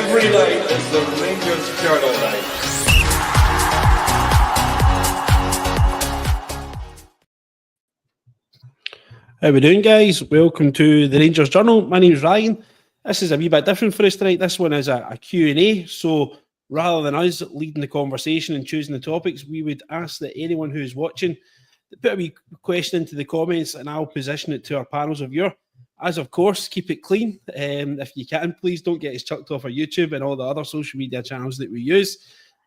Every night is the Rangers Journal night. How we doing, guys? Welcome to the Rangers Journal. My name's Ryan. This is a wee bit different for us tonight. This one is a Q&A. So rather than us leading the conversation and choosing the topics, we would ask that anyone who is watching put a wee question into the comments and I'll position it to our panels of viewer. As of course, keep it clean. If you can, please don't get us chucked off our YouTube and all the other social media channels that we use.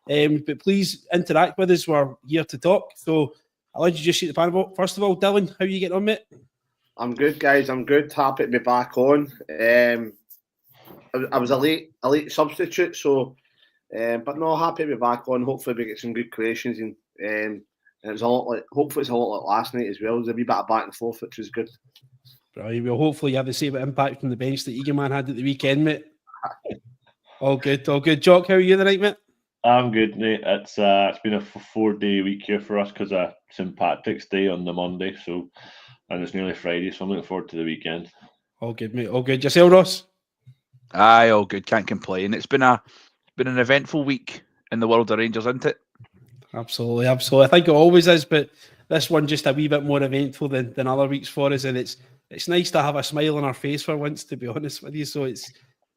But please interact with us. We're here to talk. So I'll introduce you to the panel. First of all, Dylan, how are you getting on, mate? I'm good, guys. I'm good. Happy to be back on. I was a late substitute, so but no, happy to be back on. Hopefully, we get some good creations, and it was a lot like. Hopefully, it's a lot like last night as well. There's a wee bit of back and forth, which was good. Right. Well, hopefully, you have the same impact from the bench that Egan Man had at the weekend, mate. All good, all good. Jock, how are you tonight, mate? I'm good, mate. It's been a 4-day week here for us because of St. Patrick's Day on the Monday, so. And it's nearly Friday, so I'm looking forward to the weekend. All good, mate. All good. Yourself, Ross? Aye, all good. Can't complain. It's been an eventful week in the world of Rangers, isn't it? Absolutely, absolutely. I think it always is, but this one just a wee bit more eventful than other weeks for us, and it's nice to have a smile on our face for once, to be honest with you. So it's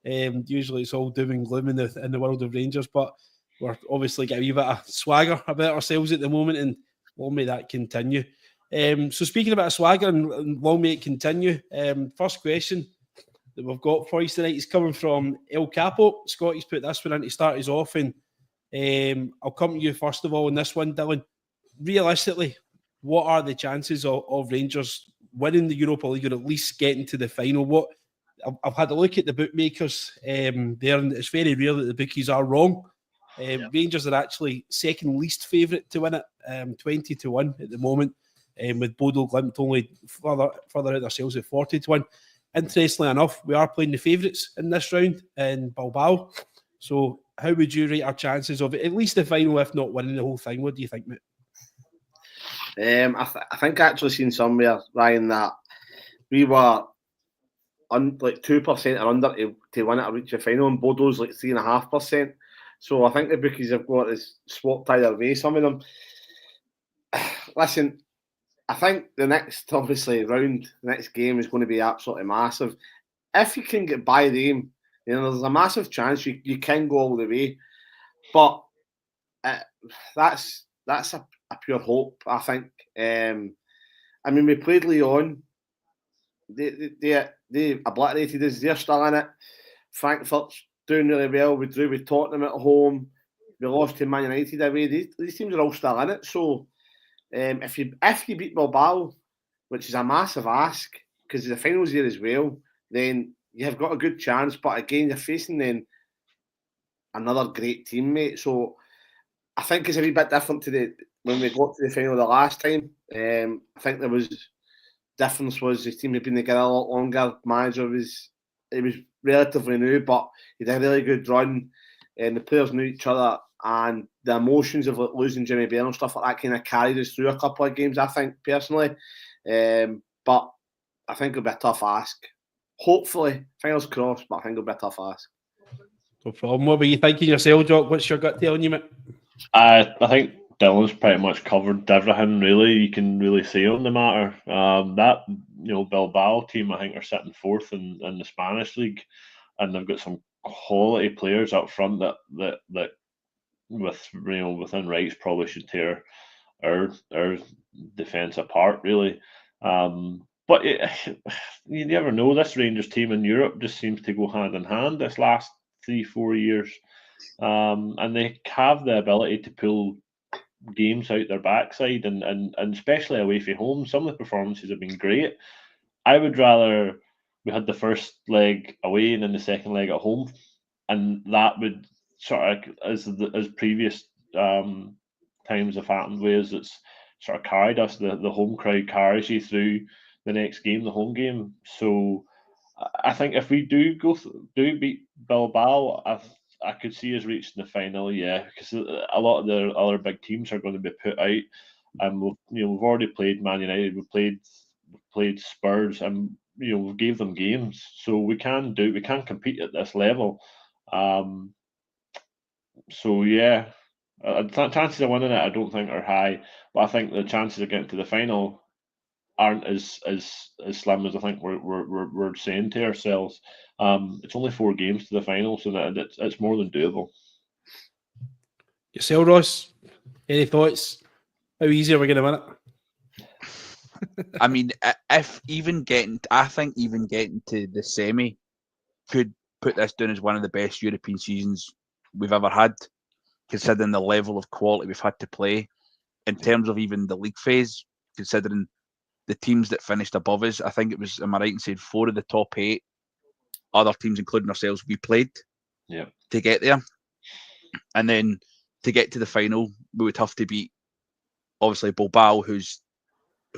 usually it's all doom and gloom in the world of Rangers, but we're obviously getting a wee bit of swagger about ourselves at the moment, and long may that continue. So speaking about swagger and long may it continue, first question that we've got for you tonight is coming from El Capo. Scotty's put this one in to start us off, and I'll come to you first of all on this one, Dylan. Realistically, what are the chances of Rangers winning the Europa League or at least getting to the final? I've had a look at the bookmakers there, and it's very rare that the bookies are wrong. Rangers are actually second least favourite to win it, 20-1 at the moment. With Bodo Glimt only further out themselves at 40-1. Interestingly enough, we are playing the favourites in this round in Bilbao. So how would you rate our chances of at least the final, if not winning the whole thing? What do you think, mate? I think I actually seen somewhere, Ryan, that we were like 2% or under to win it or reach the final, and Bodo's like 3.5%. So I think the bookies have got us swapped either way, some of them. Listen, I think the next round, the next game is going to be absolutely massive. If you can get by them, there's a massive chance you can go all the way. But that's a pure hope, I think. I mean, we played Lyon. They obliterated us. They're still in it. Frankfurt's doing really well. We drew with Tottenham at home. We lost to Man United away. These teams are all still in it. So if you beat Bilbao, which is a massive ask because the finals here as well, then you have got a good chance. But again, you're facing then another great teammate. So I think it's a wee bit different to when we got to the final the last time. I think there was difference was the team had been together a lot longer. Manager was relatively new, but he did a really good run, and the players knew each other. And the emotions of losing Jimmy Bell and stuff like that kind of carried us through a couple of games, I think, personally. But I think it'll be a tough ask. Hopefully, fingers crossed, but I think it'll be a tough ask. No problem. What were you thinking yourself, Jock? What's your gut telling you, mate? I think Dylan's pretty much covered everything, really. You can really say on the matter. That Bilbao team, I think, are sitting fourth in the Spanish league, and they've got some quality players up front that within rights probably should tear our defence apart, really. But you never know. This Rangers team in Europe just seems to go hand in hand this last 3-4 years, and they have the ability to pull games out their backside, and especially away from home. Some of the performances have been great. I would rather we had the first leg away and then the second leg at home, and that would sort of as previous times have happened, whereas it's sort of carried us. The home crowd carries you through the next game, the home game. So I think if we do beat Bilbao, I could see us reaching the final, yeah, because a lot of the other big teams are going to be put out, and we've already played Man United, we've played Spurs, and we gave them games, so we can compete at this level. So yeah, chances of winning it I don't think are high, but I think the chances of getting to the final aren't as slim as I think we're saying to ourselves. It's only 4 games to the final, so that it's more than doable. Yourself, Ross, any thoughts? How easy are we going to win it? I mean, if even getting, I think even getting to the semi could put this down as one of the best European seasons we've ever had, considering the level of quality we've had to play in terms of even the league phase, considering the teams that finished above us. I think it was, am I right in saying 4 of the top 8 other teams, including ourselves, we played to get there. And then to get to the final, we would have to beat, obviously, Bilbao, who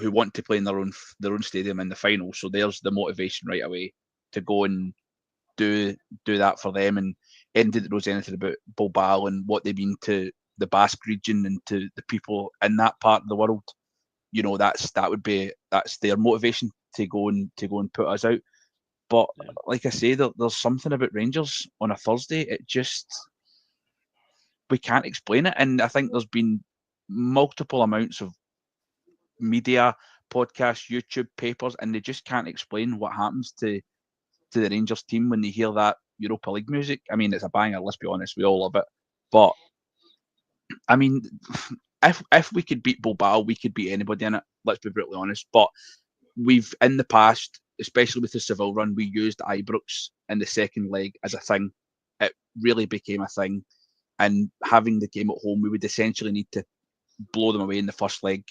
want to play in their own stadium in the final. So there's the motivation right away to go and do that for them. And anything that knows anything about Bilbao and what they mean to the Basque region and to the people in that part of the world, you know, that's their motivation to go and put us out. But like I say, there's something about Rangers on a Thursday. It just, we can't explain it. And I think there's been multiple amounts of media, podcasts, YouTube, papers, and they just can't explain what happens to the Rangers team when they hear that Europa League music. I mean, it's a banger, let's be honest, we all love it. But I mean, if we could beat Bilbao, we could beat anybody in it, let's be brutally honest. But we've, in the past, especially with the Seville run, we used Ibrox in the second leg as a thing. It really became a thing. And having the game at home, we would essentially need to blow them away in the first leg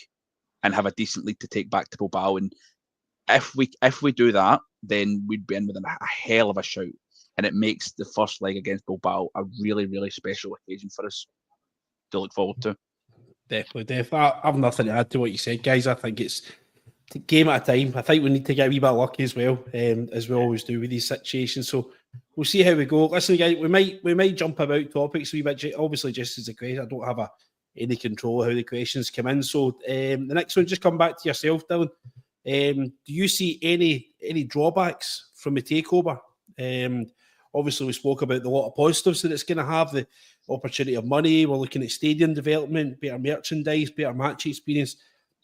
and have a decent lead to take back to Bilbao. And if we do that, then we'd be in with a hell of a shout. And it makes the first leg against Bilbao a really, really special occasion for us to look forward to. Definitely. I have nothing to add to what you said, guys. I think it's a game at a time. I think we need to get a wee bit lucky as well, as we always do with these situations. So we'll see how we go. Listen, guys, we might jump about topics a wee bit. Obviously, just as a question, I don't have any control of how the questions come in. So the next one, just come back to yourself, Dylan. Do you see any drawbacks from the takeover? Obviously, we spoke about the lot of positives that it's going to have, the opportunity of money. We're looking at stadium development, better merchandise, better match experience.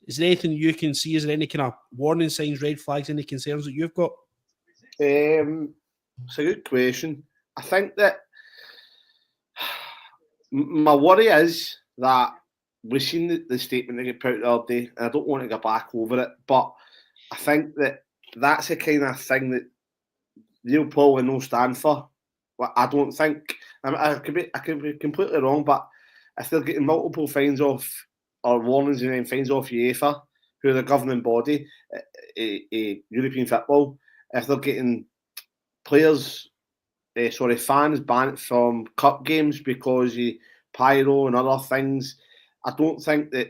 Is there anything you can see? Is there any kind of warning signs, red flags, any concerns that you've got? It's a good question. I think that my worry is that we've seen the statement that get put out the other day, and I don't want to go back over it, but I think that that's the kind of thing that they'll probably no stand for. Well, I don't think. I could be completely wrong, but if they're getting multiple fines off or warnings and then fines off UEFA, who are the governing body, European football, if they're getting fans banned from cup games because of pyro and other things, I don't think that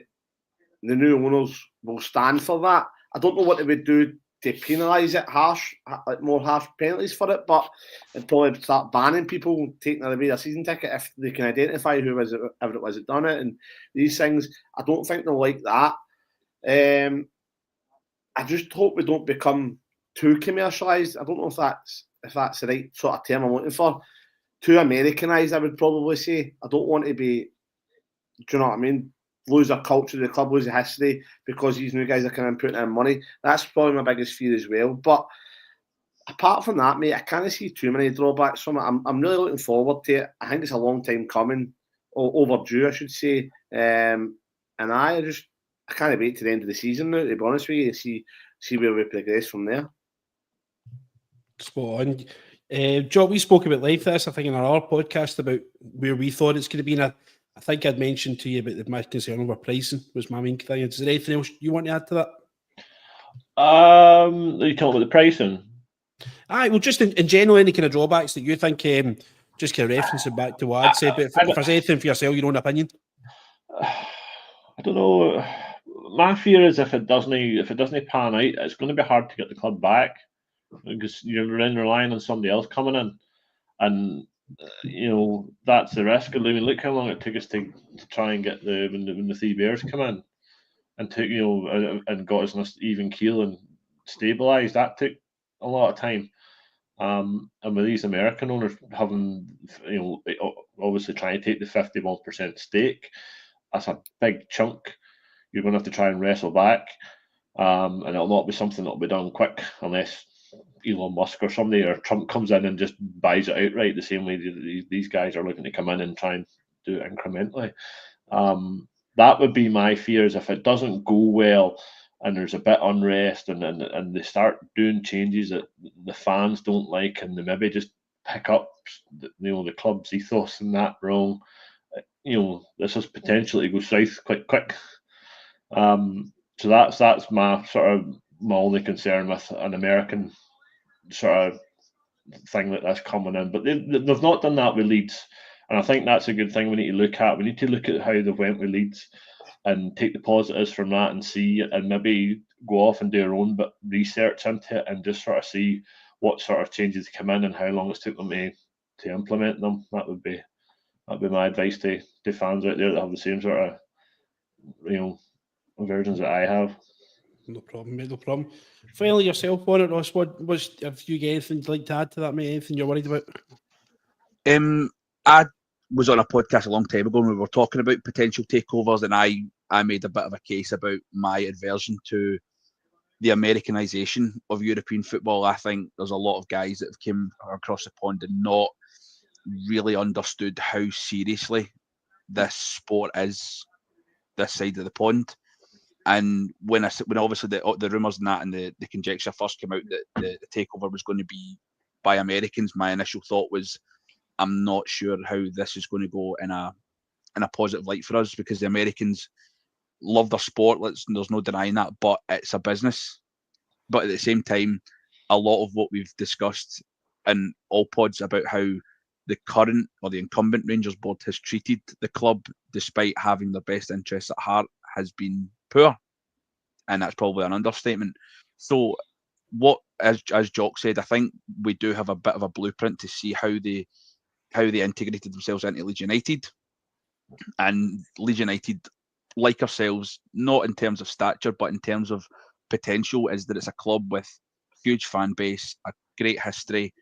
the new owners will stand for that. I don't know what they would do to penalise it more harsh penalties for it, but they'd probably start banning people taking away their season ticket if they can identify who was it, ever it was that done it, and these things. I don't think they'll like that. I just hope we don't become too commercialised. I don't know if that's the right sort of term I'm looking for. Too Americanised, I would probably say. I don't want to be, do you know what I mean? Lose our culture of the club, lose the history because these new guys are coming and putting in money. That's probably my biggest fear as well. But apart from that, mate, I can't see too many drawbacks from it. I'm really looking forward to it. I think it's a long time coming, or overdue, I should say. And I can't wait to the end of the season now, to be honest with you, see where we progress from there. Spot on. Joe, we spoke about live this, I think, in our podcast about where we thought it's going to be. And I think I'd mentioned to you about my concern over pricing was my main thing. Is there anything else you want to add to that? Are you talking about the pricing? Aye, well, just in general, any kind of drawbacks that you think, just kind of referencing back to what I'd said, but if there's anything for yourself, your own opinion. I don't know. My fear is if it doesn't pan out, it's going to be hard to get the club back because you're then relying on somebody else coming in, and that's the risk. I mean, look how long it took us to try and get when the Three Bears come in and took and got us on an even keel and stabilised. That took a lot of time. And with these American owners having, obviously trying to take the 51% stake, that's a big chunk you're going to have to try and wrestle back. And it'll not be something that'll be done quick unless Elon Musk or somebody or Trump comes in and just buys it outright, the same way these guys are looking to come in and try and do it incrementally. That would be my fears if it doesn't go well and there's a bit unrest and they start doing changes that the fans don't like and they maybe just pick up the club's ethos and that wrong. This has potential to go south quite quick. So that's my my only concern with an American sort of thing that's coming in. But they've not done that with Leeds, and I think that's a good thing we need to look at. We need to look at how they've went with Leeds and take the positives from that and see, and maybe go off and do our own bit research into it and just sort of see what sort of changes come in and how long it's took them to implement them. That'd be my advice to fans out there that have the same sort of versions that I have. No problem, mate, no problem. Finally, yourself on it, Ross. Have you got anything you'd like to add to that, mate? Anything you're worried about? I was on a podcast a long time ago and we were talking about potential takeovers, and I made a bit of a case about my aversion to the Americanization of European football. I think there's a lot of guys that have come across the pond and not really understood how seriously this sport is this side of the pond. And when obviously the rumours and that and the conjecture first came out that the takeover was going to be by Americans, my initial thought was, I'm not sure how this is going to go in a positive light for us, because the Americans love their sport. There's no denying that, but it's a business. But at the same time, a lot of what we've discussed in all pods about how the current or the incumbent Rangers board has treated the club, despite having their best interests at heart, has been poor, and that's probably an understatement. So, what as Jock said, I think we do have a bit of a blueprint to see how they integrated themselves into Leeds United, and Leeds United, like ourselves, not in terms of stature but in terms of potential, is that it's a club with a huge fan base, a great history,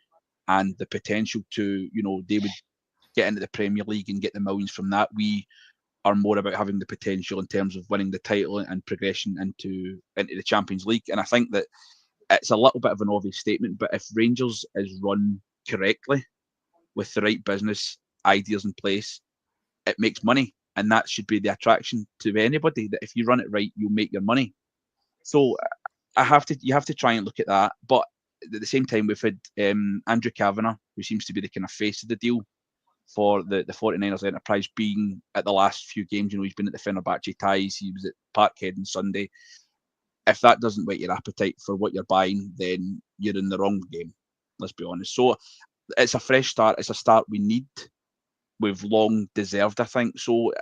and the potential to, they would get into the Premier League and get the millions from that. We are more about having the potential in terms of winning the title and progression into the Champions League. And I think that it's a little bit of an obvious statement, but if Rangers is run correctly with the right business ideas in place, it makes money. And that should be the attraction to anybody, that if you run it right, you'll make your money. So you have to try and look at that. But at the same time, we've had Andrew Kavanagh, who seems to be the kind of face of the deal for the 49ers enterprise, being at the last few games. He's been at the Fenerbahce ties, he was at Parkhead on Sunday. If that doesn't whet your appetite for what you're buying, then you're in the wrong game, let's be honest. So it's a fresh start. It's a start we need. We've long deserved, I think. So,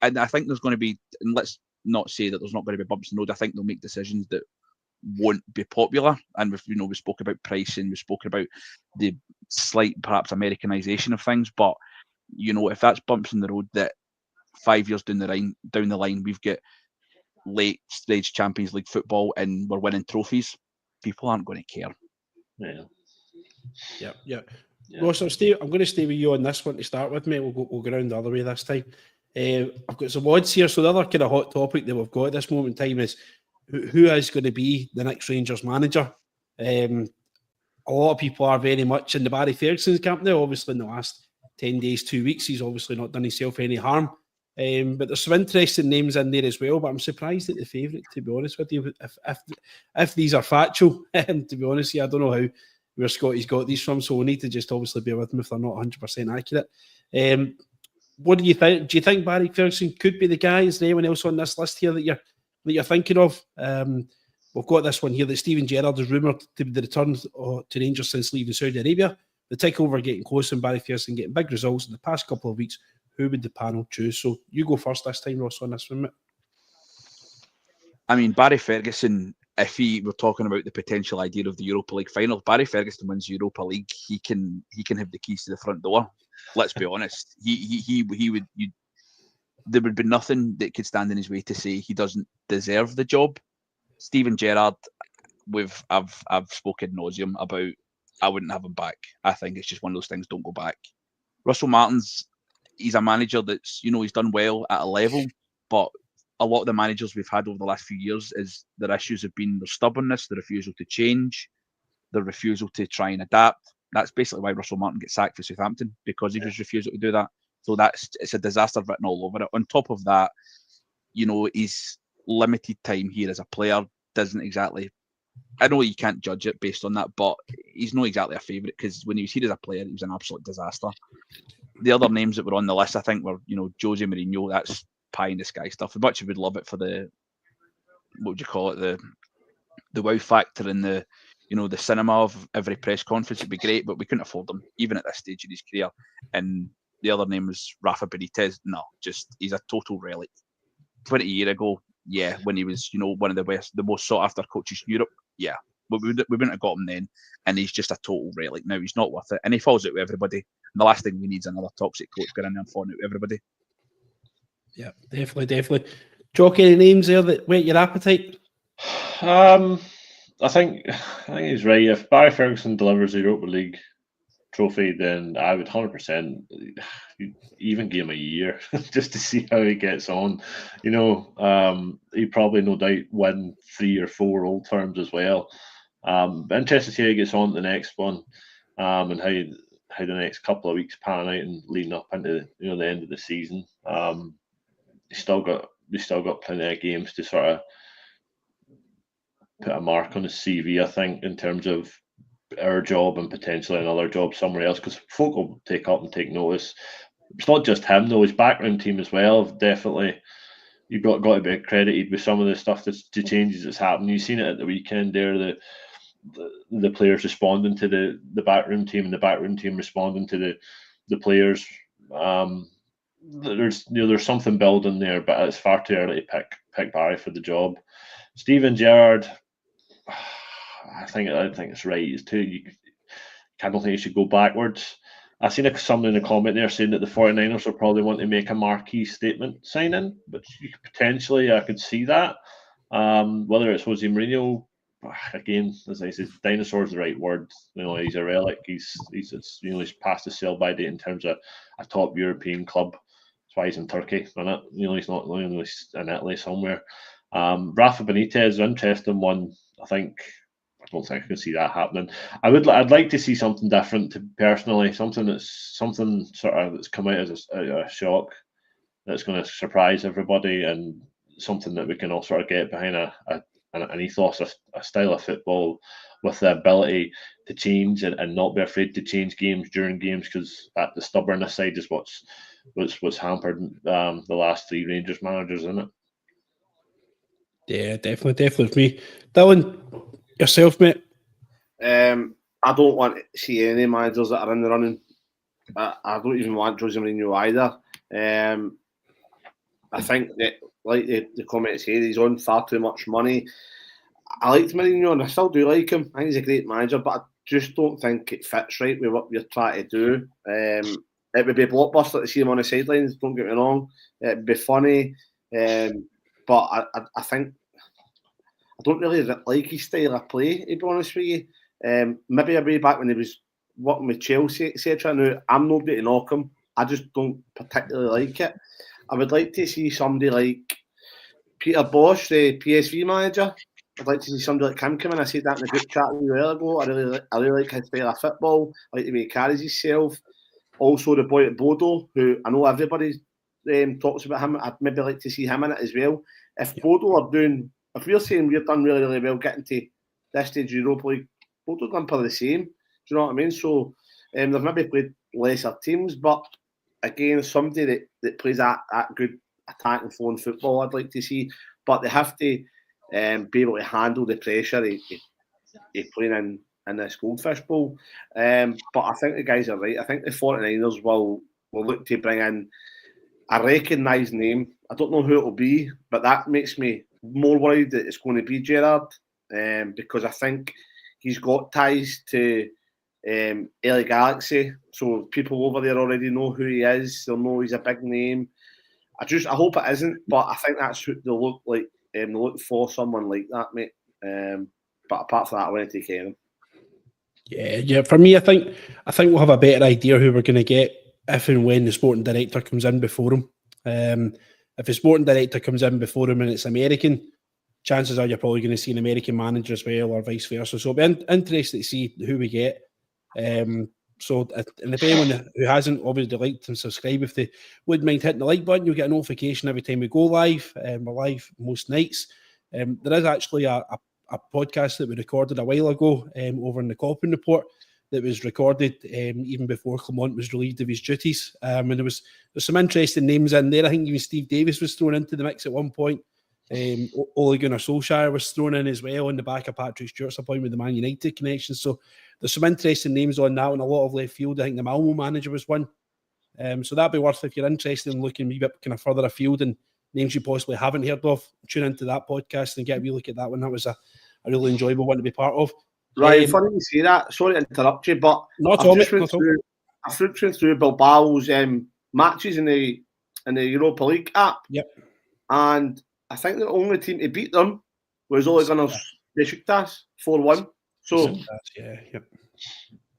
and I think there's going to be, and let's not say that there's not going to be bumps in the road. I think they'll make decisions that won't be popular, and we spoke about pricing, we spoke about the slight perhaps Americanization of things, but if that's bumps in the road that 5 years down the line we've got late stage Champions League football and we're winning trophies, people aren't going to care. Yeah. Ross, I'm going to stay with you on this one to start with, mate. We'll go around the other way this time. I've got some odds here. So the other kind of hot topic that we've got at this moment in time is who is going to be the next Rangers manager. A lot of people are very much in the Barry Ferguson's camp now. Obviously, in the last 10 days, 2 weeks, he's obviously not done himself any harm. But there's some interesting names in there as well. But I'm surprised at the favourite, to be honest with you. If these are factual, to be honest, I don't know where Scotty's got these from. So we need to just obviously bear with them if they're not 100% accurate. What do you think? Do you think Barry Ferguson could be the guy? Is there anyone else on this list here that you're thinking of? We've got this one here that Steven Gerrard is rumoured to be the return to Rangers since leaving Saudi Arabia. The takeover getting close and Barry Ferguson getting big results in the past couple of weeks. Who would the panel choose? So you go first this time, Ross, on this one, mate. I mean, Barry Ferguson, if we're talking about the potential idea of the Europa League final, Barry Ferguson wins Europa League, he can have the keys to the front door. Let's be honest. He would. There would be nothing that could stand in his way to say he doesn't deserve the job. Steven Gerrard, I've spoken ad nauseum about I wouldn't have him back. I think it's just one of those things. Don't go back. Russell Martin's, he's a manager that's, he's done well at a level, but a lot of the managers we've had over the last few years is their issues have been their stubbornness, their refusal to change, their refusal to try and adapt. That's basically why Russell Martin gets sacked for Southampton, because of his refusal to do that. So it's a disaster written all over it. On top of that, his limited time here as a player doesn't exactly, I know you can't judge it based on that, but he's not exactly a favourite, because when he was here as a player, he was an absolute disaster. The other names that were on the list, I think, were, Jose Mourinho. That's pie in the sky stuff. As much as we'd love it for the, what would you call it, the wow factor and the, the cinema of every press conference, it'd be great, but we couldn't afford him, even at this stage in his career. And the other name was Rafa Benitez. No, he's a total relic. 20 years ago, yeah, when he was, one of the most sought after coaches in Europe, yeah, but we wouldn't have got him then. And he's just a total relic now. He's not worth it, and he falls out with everybody. And the last thing we need is another toxic coach going in there and falling out with everybody. Yeah, definitely. Jock, any names there that whet your appetite? I think he's right. If Barry Ferguson delivers the Europa League trophy, then I would 100% even give him a year just to see how he gets on. He probably no doubt win 3 or 4 Old Firms as well. Interested to see how he gets on to the next one, and how the next couple of weeks pan out and leading up into the end of the season. We still got plenty of games to sort of put a mark on his CV, I think, in terms of our job and potentially another job somewhere else, because folk will take up and take notice. It's not just him though; his background team as well. Definitely, you've got to be credited with some of the stuff the changes that's happened. You've seen it at the weekend there. The players responding to the backroom team, and the backroom team responding to the players. There's something building there, but it's far too early to pick Barry for the job. Steven Gerrard, I think it's right. I don't think he should go backwards. I've seen someone in a comment there saying that the 49ers will probably want to make a marquee statement signing, but potentially I could see that. Whether it's Jose Mourinho, again, as I said, dinosaur is the right word. He's a relic. He's past the sell by date in terms of a top European club. That's why he's in Turkey, isn't it? He's not in Italy somewhere. Rafa Benitez, interesting one. I don't think I can see that happening. I'd like to see something different. Personally, something that's come out as a shock, that's going to surprise everybody, and something that we can all sort of get behind an ethos, a style of football with the ability to change and not be afraid to change games during games, because the stubbornness side is what's hampered the last 3 Rangers managers, isn't it? Yeah, definitely for me. Dylan, yourself, mate? I don't want to see any managers that are in the running. I don't even want Jose Mourinho either. I think that, like the comment said, he's on far too much money. I liked Mourinho, and I still do like him. I think he's a great manager, but I just don't think it fits right with what you're trying to do. It would be a blockbuster to see him on the sidelines, don't get me wrong. It would be funny. But I think I don't really like his style of play, to be honest with you. Maybe a way back when he was working with Chelsea, etc. Now, I'm nobody to knock him. I just don't particularly like it. I would like to see somebody like Peter Bosz, the PSV manager. I'd like to see somebody like him come in. I said that in the group chat a while ago. I really like his style of football. I like the way he carries himself. Also, the boy at Bodo, who I know everybody talks about him. I'd maybe like to see him in it as well. If we're saying we've done really, really well getting to this stage of Europa League, Bodo done probably the same. Do you know what I mean? So they've maybe played lesser teams, but again, somebody that plays that good attacking flowing football I'd like to see. But they have to be able to handle the pressure of playing in this Goldfish Bowl. But I think the guys are right. I think the 49ers will look to bring in a recognised name. I don't know who it will be, but that makes me more worried that it's going to be Gerrard, because I think he's got ties to LA Galaxy, so people over there already know who he is. They'll know he's a big name. I hope it isn't, but I think that's who they'll look like. They'll look for someone like that, mate. But apart from that, I want to take care of him. Yeah. For me, I think we'll have a better idea who we're going to get if and when the sporting director comes in before him. If the sporting director comes in before him and it's American, chances are you're probably going to see an American manager as well, or vice versa. So it'll be interesting to see who we get. And if anyone who hasn't obviously liked and subscribed, if they wouldn't mind hitting the like button, you'll get a notification every time we go live. We're live most nights. There is actually a podcast that we recorded a while ago over in the Coppin Report that was recorded even before Clement was relieved of his duties. And there's some interesting names in there. I think even Steve Davis was thrown into the mix at one point. Ole Gunnar Solskjaer was thrown in as well on the back of Patrick Stewart's appointment with the Man United connection. So there's some interesting names on that and a lot of left field. I think the Malmo manager was one. So that'd be worth, if you're interested in looking a wee bit kind of further afield and names you possibly haven't heard of, tune into that podcast and get a wee look at that one. That was a really enjoyable one to be part of. Right, funny you say that. Sorry to interrupt you, but I've flipped through Bilbao's matches in the Europa League app. Yep. And I think the only team to beat them was Ole Gunnar Besiktas 4-1. So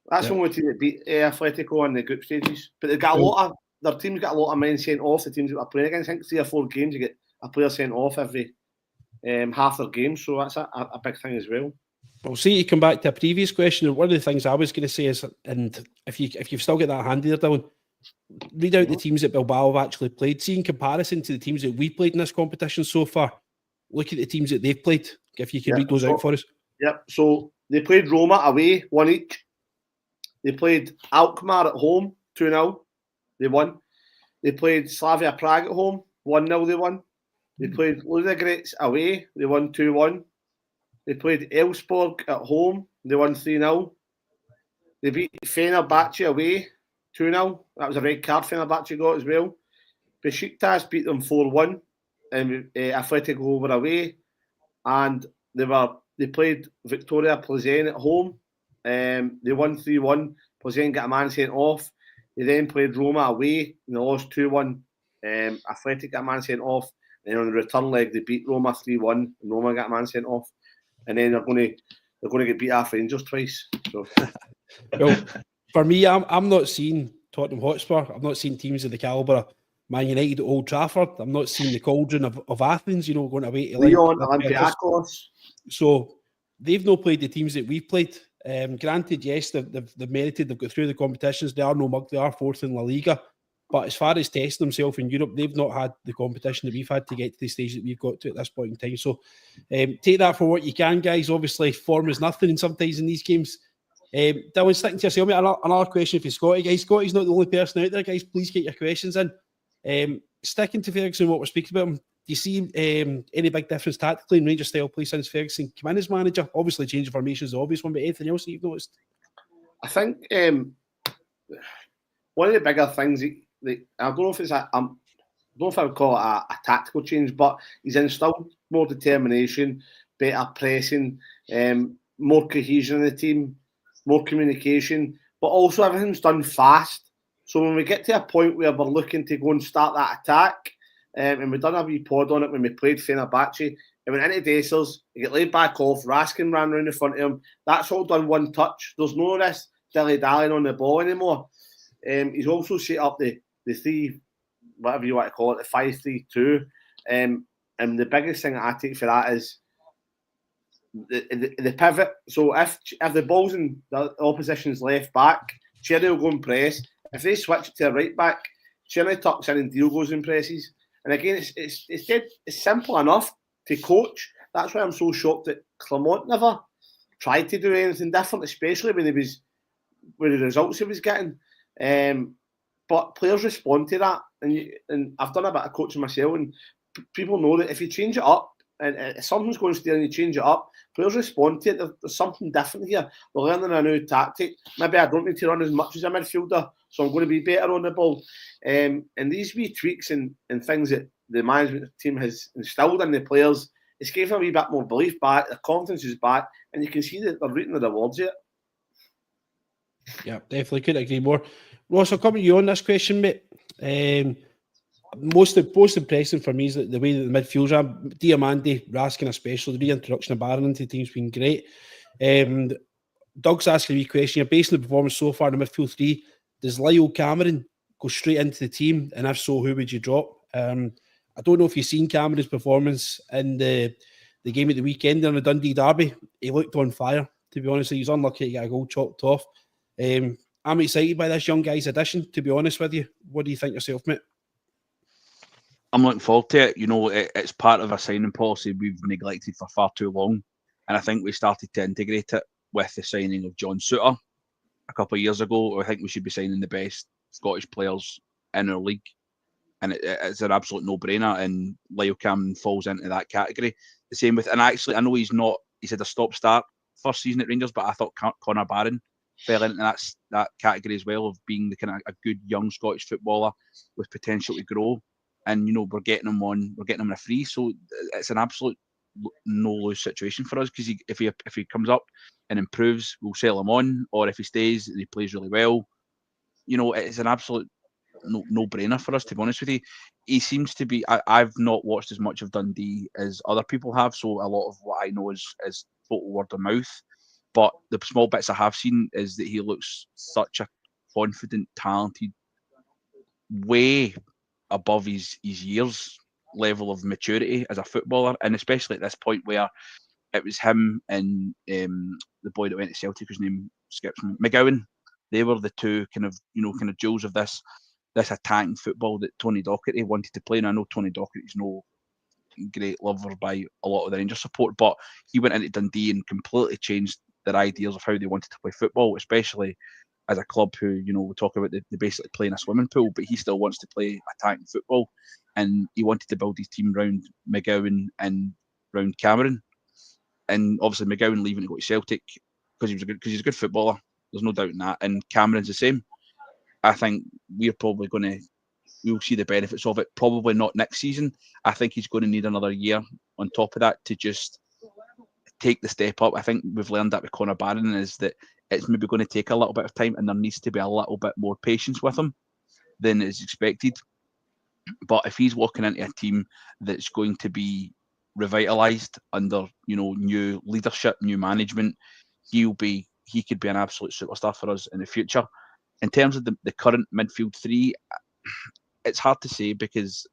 that's the only team that beat Atletico in the group stages. But they've got their team's got a lot of men sent off. The teams that are playing against, I think 3 or 4 games, you get a player sent off every half their game. So that's a big thing as well. Well, see, to come back to a previous question, one of the things I was going to say is, and if you've still got that handy there, Dylan, read out the teams that Bilbao have actually played. See, in comparison to the teams that we played in this competition so far, look at the teams that they've played. If you can read those out for us. Yep. So they played Roma away, 1 each. They played Alkmaar at home, 2-0. They won. They played Slavia Prague at home, 1-0. They won. They played Ludogorets away. They won 2-1. They played Elfsborg at home. They won 3-0. They beat Fenerbahce away, 2-0. That was a red card Fenerbahce got as well. Besiktas beat them 4-1. And Atletico were away. And they played Victoria Plzen at home. They won 3-1. Plzen got a man sent off. They then played Roma away and they lost 2-1. Athletic got a man sent off. And then on the return leg, they beat Roma 3-1 and Roma got a man sent off. And then they're going to get beat off Rangers twice. So. Well, for me, I'm not seeing Tottenham Hotspur. I'm not seeing teams of the calibre of Man United at Old Trafford. I'm not seeing the cauldron of Athens, going away to Lyon, Olympiacos. So they've not played the teams that we've played. Granted, yes, they've merited. They've got through the competitions. They are no mug. They are 4th in La Liga. But as far as testing themselves in Europe, they've not had the competition that we've had to get to the stage that we've got to at this point in time. So take that for what you can, guys. Obviously, form is nothing, and sometimes in these games. Dylan, sticking to yourself, mate, another question for Scotty, guys. Scotty's not the only person out there, guys. Please get your questions in. Sticking to Ferguson, what we're speaking about, do you see any big difference tactically in Rangers style play since Ferguson came in as manager? Obviously, change of formation is the obvious one, but anything else that you've noticed? I think one of the bigger things I don't know if it's I don't know if I would call it a tactical change, but he's instilled more determination, better pressing, more cohesion in the team, more communication, but also everything's done fast. So when we get to a point where we're looking to go and start that attack, and we've done a wee pod on it when we played Fenerbahce, it went into Dessers, he get laid back off, Raskin ran round in front of him. That's all done one touch. There's no this dilly-dallying on the ball anymore. He's also set up the 3, whatever you want to call it, the 5-3-2. And the biggest thing that I take for that is the pivot. So if the ball's in the opposition's left back, Cherry will go and press. If they switch to a right back, Cherry tucks in and Dio goes and presses. And again, it's simple enough to coach. That's why I'm so shocked that Clement never tried to do anything different, especially when with the results he was getting. But players respond to that, and I've done a bit of coaching myself, and people know that if you change it up, and if something's going stale and you change it up, players respond to it. There's something different here. We're learning a new tactic. Maybe I don't need to run as much as a midfielder, so I'm going to be better on the ball. And these wee tweaks and things that the management team has instilled in the players, it's given a wee bit more belief back, their confidence is back, and you can see that they're reaping the rewards yet. Yeah, definitely couldn't agree more. Ross, I'll come to you on this question, mate. Most impressive for me is the way that the midfielders are. Diamandi, Raskin especially, the reintroduction of Barron into the team's been great. Doug's asking a wee question. You're basing the performance so far in the midfield three. Does Lyle Cameron go straight into the team? And if so, who would you drop? I don't know if you've seen Cameron's performance in the game at the weekend in the Dundee derby. He looked on fire, to be honest. He was unlucky to get a goal chopped off. I'm excited by this young guy's addition, to be honest with you. What do you think yourself, mate? I'm looking forward to it. You know, it's part of a signing policy we've neglected for far too long. And I think we started to integrate it with the signing of John Souttar a couple of years ago. I think we should be signing the best Scottish players in our league. And it's an absolute no-brainer. And Lyle Cameron falls into that category. The same with, and actually, I know he's had a stop-start first season at Rangers, but I thought Connor Barron fell into that category as well, of being the kind of a good young Scottish footballer with potential to grow. And you know, we're getting him on a free, so it's an absolute no-lose situation for us, because if he comes up and improves, we'll sell him on, or if he stays and he plays really well, you know, it's an absolute no-brainer for us, to be honest with you. He seems to be. I've not watched as much of Dundee as other people have, so a lot of what I know is total word of mouth. But the small bits I have seen is that he looks such a confident, talented, way above his years level of maturity as a footballer, and especially at this point where it was him and the boy that went to Celtic, whose name skips me, McGowan. They were the two kind of jewels of this attacking football that Tony Docherty wanted to play. And I know Tony Docherty's no great lover by a lot of the Rangers support, but he went into Dundee and completely changed their ideas of how they wanted to play football, especially as a club who, you know, we talk about they basically play in a swimming pool, but he still wants to play attacking football. And he wanted to build his team around McGowan and around Cameron. And obviously McGowan leaving to go to Celtic because he's a good footballer. There's no doubt in that. And Cameron's the same. I think we'll see the benefits of it. Probably not next season. I think he's going to need another year on top of that to just take the step up. I think we've learned that with Connor Barron, is that it's maybe going to take a little bit of time, and there needs to be a little bit more patience with him than is expected. But if he's walking into a team that's going to be revitalised under, you know, new leadership, new management, he could be an absolute superstar for us in the future. In terms of the current midfield three, it's hard to say, because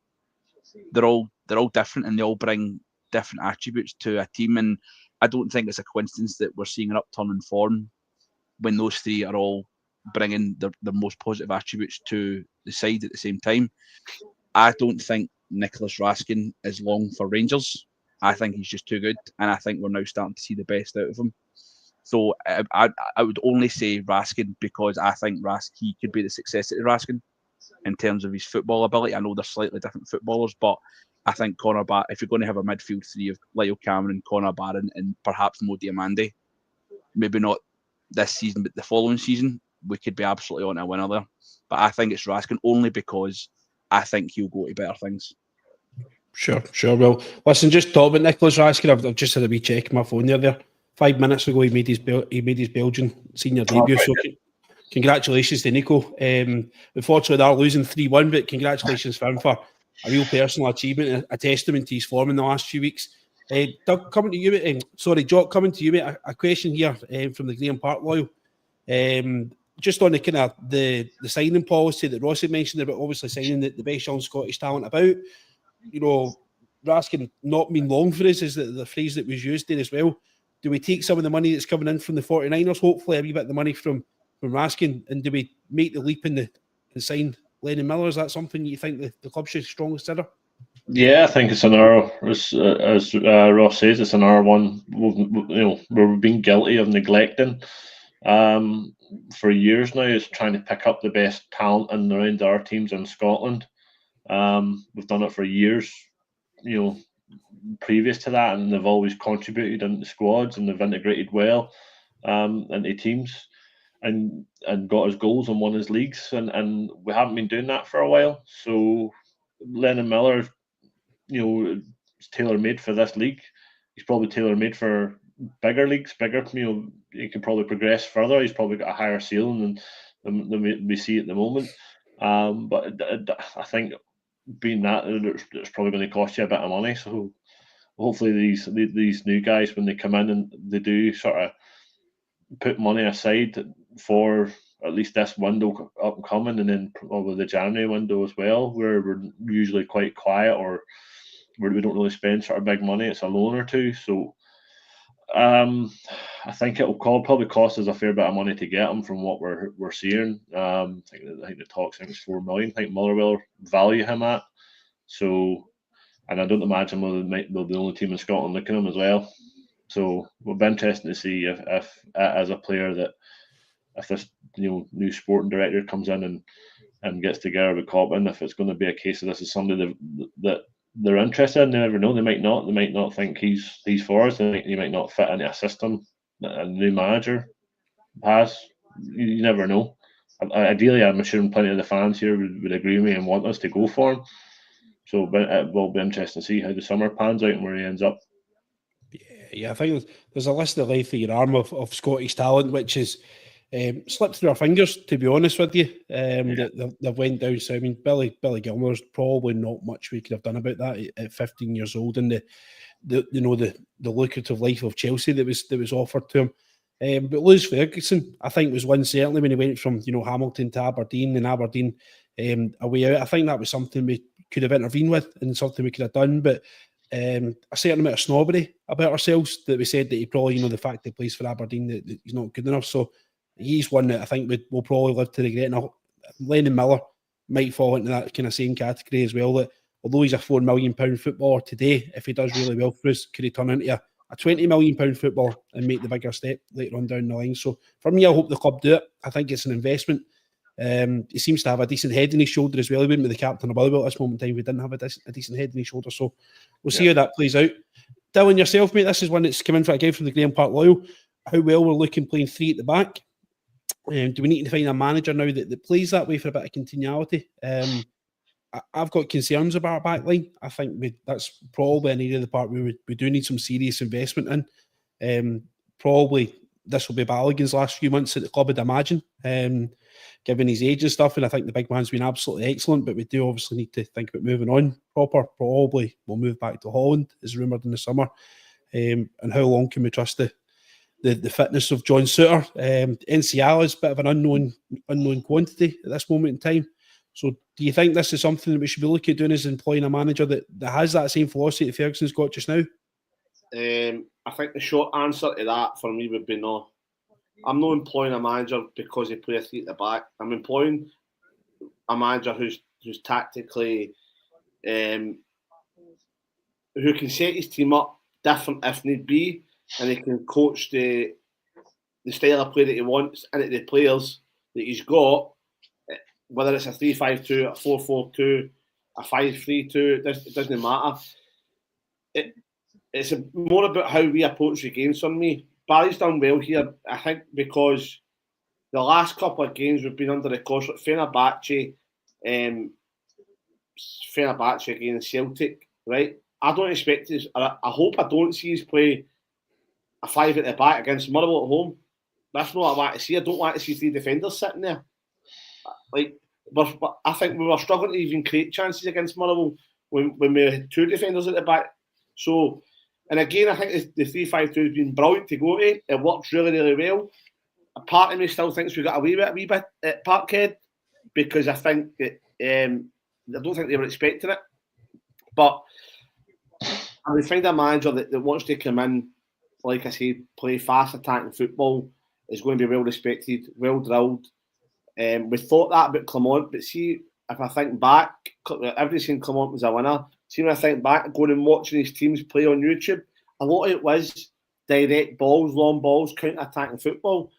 they're all different and they all bring different attributes to a team. And I don't think it's a coincidence that we're seeing an upturn in form when those three are all bringing their most positive attributes to the side at the same time. I don't think Nicholas Raskin is long for Rangers. I think he's just too good, and I think we're now starting to see the best out of him. So I would only say Raskin because I think he could be the successor to Raskin in terms of his football ability. I know they're slightly different footballers, but I think if you're going to have a midfield three of Lyle Cameron, Connor Barron, and perhaps Mo Diamande, maybe not this season, but the following season, we could be absolutely on a winner there. But I think it's Raskin only because I think he'll go to better things. Sure. Well, listen, just talk about Nicholas Raskin. I've just had a wee check on my phone there. 5 minutes ago, he made his Belgian senior debut. So congratulations to Nico. Unfortunately, they're losing 3-1, but congratulations for him for a real personal achievement, a testament to his form in the last few weeks. Doug, coming to you, Jock, coming to you, mate, a question here from the Graham Park Loyal. Just on the kind of the signing policy that Ross had mentioned about obviously signing the best young Scottish talent about, you know, Raskin not mean long for us is the phrase that was used there as well. Do we take some of the money that's coming in from the 49ers, hopefully a wee bit of the money from Raskin, and do we make the leap and sign Lennon Miller? Is that something you think the club should strongly consider? Yeah, I think it's another, as Ross says, it's another one we've been guilty of neglecting for years now, is trying to pick up the best talent in around our teams in Scotland. We've done it for years, previous to that, and they've always contributed into squads, and they've integrated well into teams and got us goals and won us leagues, and we haven't been doing that for a while. So Lennon Miller, is tailor-made for this league. He's probably tailor-made for bigger leagues, he could probably progress further. He's probably got a higher ceiling than we see at the moment. But I think being that, it's probably going to cost you a bit of money. So hopefully these new guys, when they come in and they do sort of put money aside for at least this window up and coming, and then probably the January window as well, where we're usually quite quiet or where we don't really spend sort of big money. It's a loan or two. So I think it will probably cost us a fair bit of money to get him from what we're seeing. I think the talks, I think it's 4 million. I think Motherwell value him at. So, and I don't imagine they're the only team in Scotland looking at him as well. So it'll be interesting to see if as a player that if this new sporting director comes in and gets together with Cobham, if it's going to be a case of this is somebody that they're interested in. They never know. They might not think he's for us. He might not fit into a system that a new manager has. You never know. Ideally, I'm sure plenty of the fans here would agree with me and want us to go for him. So, but it will be interesting to see how the summer pans out and where he ends up. Yeah, I think there's a list of life of your arm of Scottish talent, which is slipped through our fingers, to be honest with you. They've went down. So I mean, Billy Gilmour's probably not much we could have done about that at 15 years old, and the lucrative life of Chelsea that was offered to him. But Lewis Ferguson, I think, was one certainly when he went from Hamilton to Aberdeen and Aberdeen away out. I think that was something we could have intervened with and something we could have done, but. A certain amount of snobbery about ourselves that we said that he probably, the fact that he plays for Aberdeen, that he's not good enough. So he's one that I think we'll probably live to regret. And Lennon Miller might fall into that kind of same category as well. That although he's a £4 million footballer today, if he does really well for us, could he turn into a £20 million footballer and make the bigger step later on down the line? So for me, I hope the club do it. I think it's an investment. He seems to have a decent head in his shoulder as well. He wouldn't be the captain of Motherwell at this moment in time. We didn't have a decent head in his shoulder. So we'll see how that plays out. Dylan, yourself, mate, this is one that's come in again from the Graham Park Loyal. How well we're looking playing three at the back. Do we need to find a manager now that plays that way for a bit of continuity? I've got concerns about our back line. I think that's probably an area of the park where we do need some serious investment in. Probably this will be Balogun's last few months at the club, I'd imagine. Given his age and stuff, and I think the big man's been absolutely excellent, but we do obviously need to think about moving on proper. Probably we'll move back to Holland, as rumoured in the summer. And how long can we trust the fitness of John Souttar? NCL is a bit of an unknown quantity at this moment in time. So do you think this is something that we should be looking at doing, is employing a manager that has that same philosophy that Ferguson's got just now? I think the short answer to that for me would be no. I'm not employing a manager because he plays three at the back. I'm employing a manager who's tactically, who can set his team up different if need be, and he can coach the style of play that he wants and the players that he's got, whether it's a 3-5-2, a 4-4-2, a 5-3-2, it doesn't matter. It's more about how we approach the games for me. Barry's done well here, I think, because the last couple of games we've been under the cosh. Fenerbahce against Celtic, right? I don't expect this. I hope I don't see us play a 5 at the back against Motherwell at home. That's not what I want to see. I don't want to see 3 defenders sitting there. I think we were struggling to even create chances against Motherwell when we had 2 defenders at the back. So. And again, I think the 3-5-2 has been brilliant to go to. It works really, really well. A part of me still thinks we got away with a wee bit at Parkhead because I think that I don't think they were expecting it. But I would find a manager that wants to come in, like I say, play fast attacking football, is going to be well respected, well drilled. We thought that about Clement, but see, if I think back, everybody's seen Clement was a winner. See, when I think back, going and watching his teams play on YouTube, a lot of it was direct balls, long balls, counter-attacking football.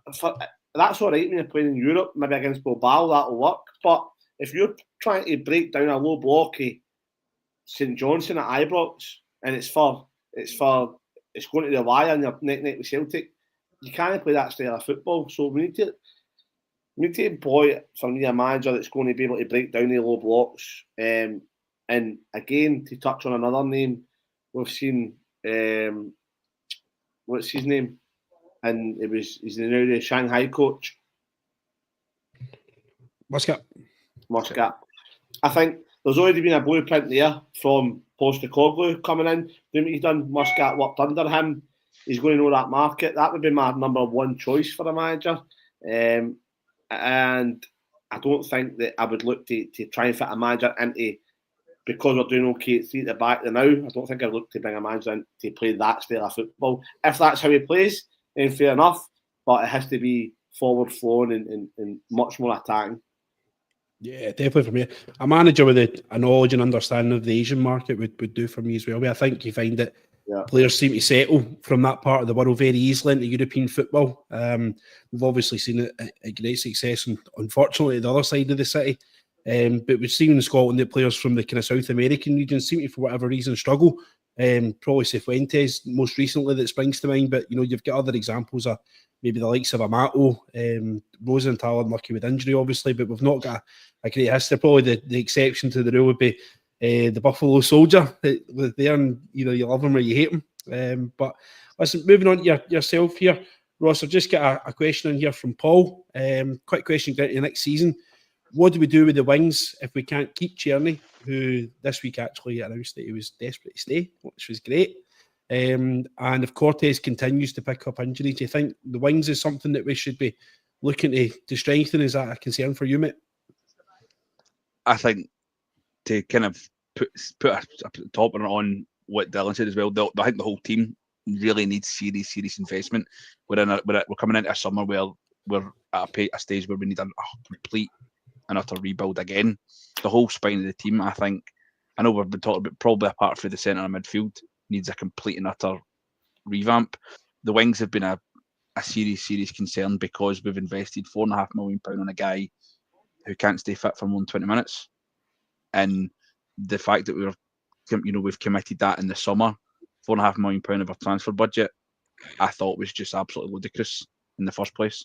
That's all right when you're playing in Europe, maybe against Bilbao, that'll work. But if you're trying to break down a low block of St Johnstone at Ibrox, and it's going to the wire and you're neck with Celtic, you can't play that style of football. So we need to employ, for me, a manager that's going to be able to break down the low blocks. And again, to touch on another name, we've seen what's his name, and he's now the Shanghai coach, Muscat. I think there's already been a blueprint there from Postecoglou coming in. He's done Muscat worked under him. He's going to know that market. That would be my number one choice for a manager. And I don't think that I would look to try and fit a manager into, because we're doing okay at 3 at the back now, I don't think I'd look to bring a manager in to play that style of football. If that's how he plays, then fair enough. But it has to be forward flowing and much more attacking. Yeah, definitely for me. A manager with a knowledge and understanding of the Asian market would do for me as well. I think you find that players seem to settle from that part of the world very easily into European football. We've obviously seen a great success, and unfortunately, the other side of the city. But we've seen in Scotland that players from the kind of South American region seem to, for whatever reason, struggle. Probably Cifuentes most recently that springs to mind, but you've got other examples of maybe the likes of Amato, Rosenthal unlucky with injury, obviously, but we've not got a great history. Probably the exception to the rule would be the Buffalo Soldier. There, and you love him or you hate him. But listen, moving on to yourself here, Ross, I've just got a question in here from Paul. Quick question going into next season. What do we do with the wings if we can't keep Czerny, who this week actually announced that he was desperate to stay, which was great? And if Cortez continues to pick up injuries, do you think the wings is something that we should be looking to strengthen? Is that a concern for you, mate? I think to kind of put a topper on what Dylan said as well, I think the whole team really needs serious investment. We're coming into a summer where we're at a stage where we need a complete and utter rebuild again. The whole spine of the team, I think, I know we've been talking about, probably apart from the centre and midfield, needs a complete and utter revamp. The wings have been a serious concern because we've invested £4.5 million on a guy who can't stay fit for more than 20 minutes. And the fact that we've committed that in the summer, £4.5 million of our transfer budget, I thought was just absolutely ludicrous in the first place.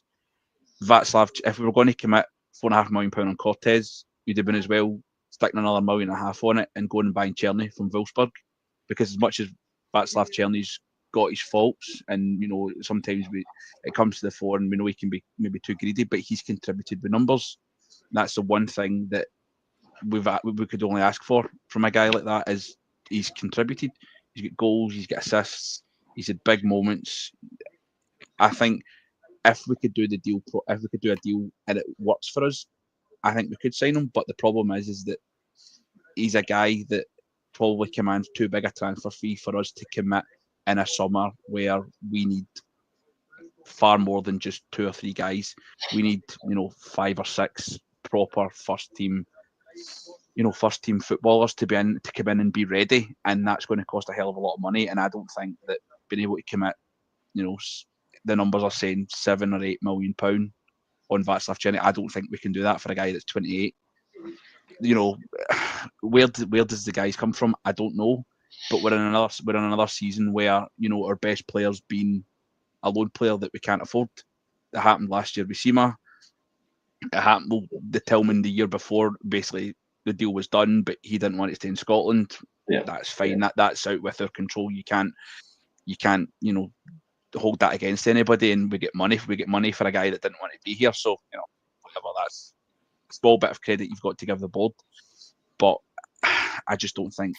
Václav, if we were going to commit £4.5 million on Cortez, you'd have been as well sticking another £1.5 million on it and going and buying Czerny from Wolfsburg, because as much as Václav Czerny's got his faults, and sometimes it comes to the fore, and we know he can be maybe too greedy, but he's contributed with numbers. That's the one thing that we could only ask for from a guy like that, is he's contributed. He's got goals, he's got assists, he's had big moments. I think if we could do a deal and it works for us, I think we could sign him. But the problem is that he's a guy that probably commands too big a transfer fee for us to commit in a summer where we need far more than just 2 or 3 guys. We need 5 or 6 proper first team footballers to come in and be ready, and that's going to cost a hell of a lot of money. And I don't think that being able to commit, the numbers are saying £7 or £8 million on Václav Czerny, I don't think we can do that for a guy that's 28. Where does the guys come from? I don't know. But we're in another season where our best player's been a loan player that we can't afford. It happened last year with Sima. It happened the Tillman the year before. Basically, the deal was done, but he didn't want to stay in Scotland. Yeah, that's fine. Yeah. That's out with our control. You can't hold that against anybody, and we get money for a guy that didn't want to be here. So whatever, that's a small bit of credit you've got to give the board, but I just don't think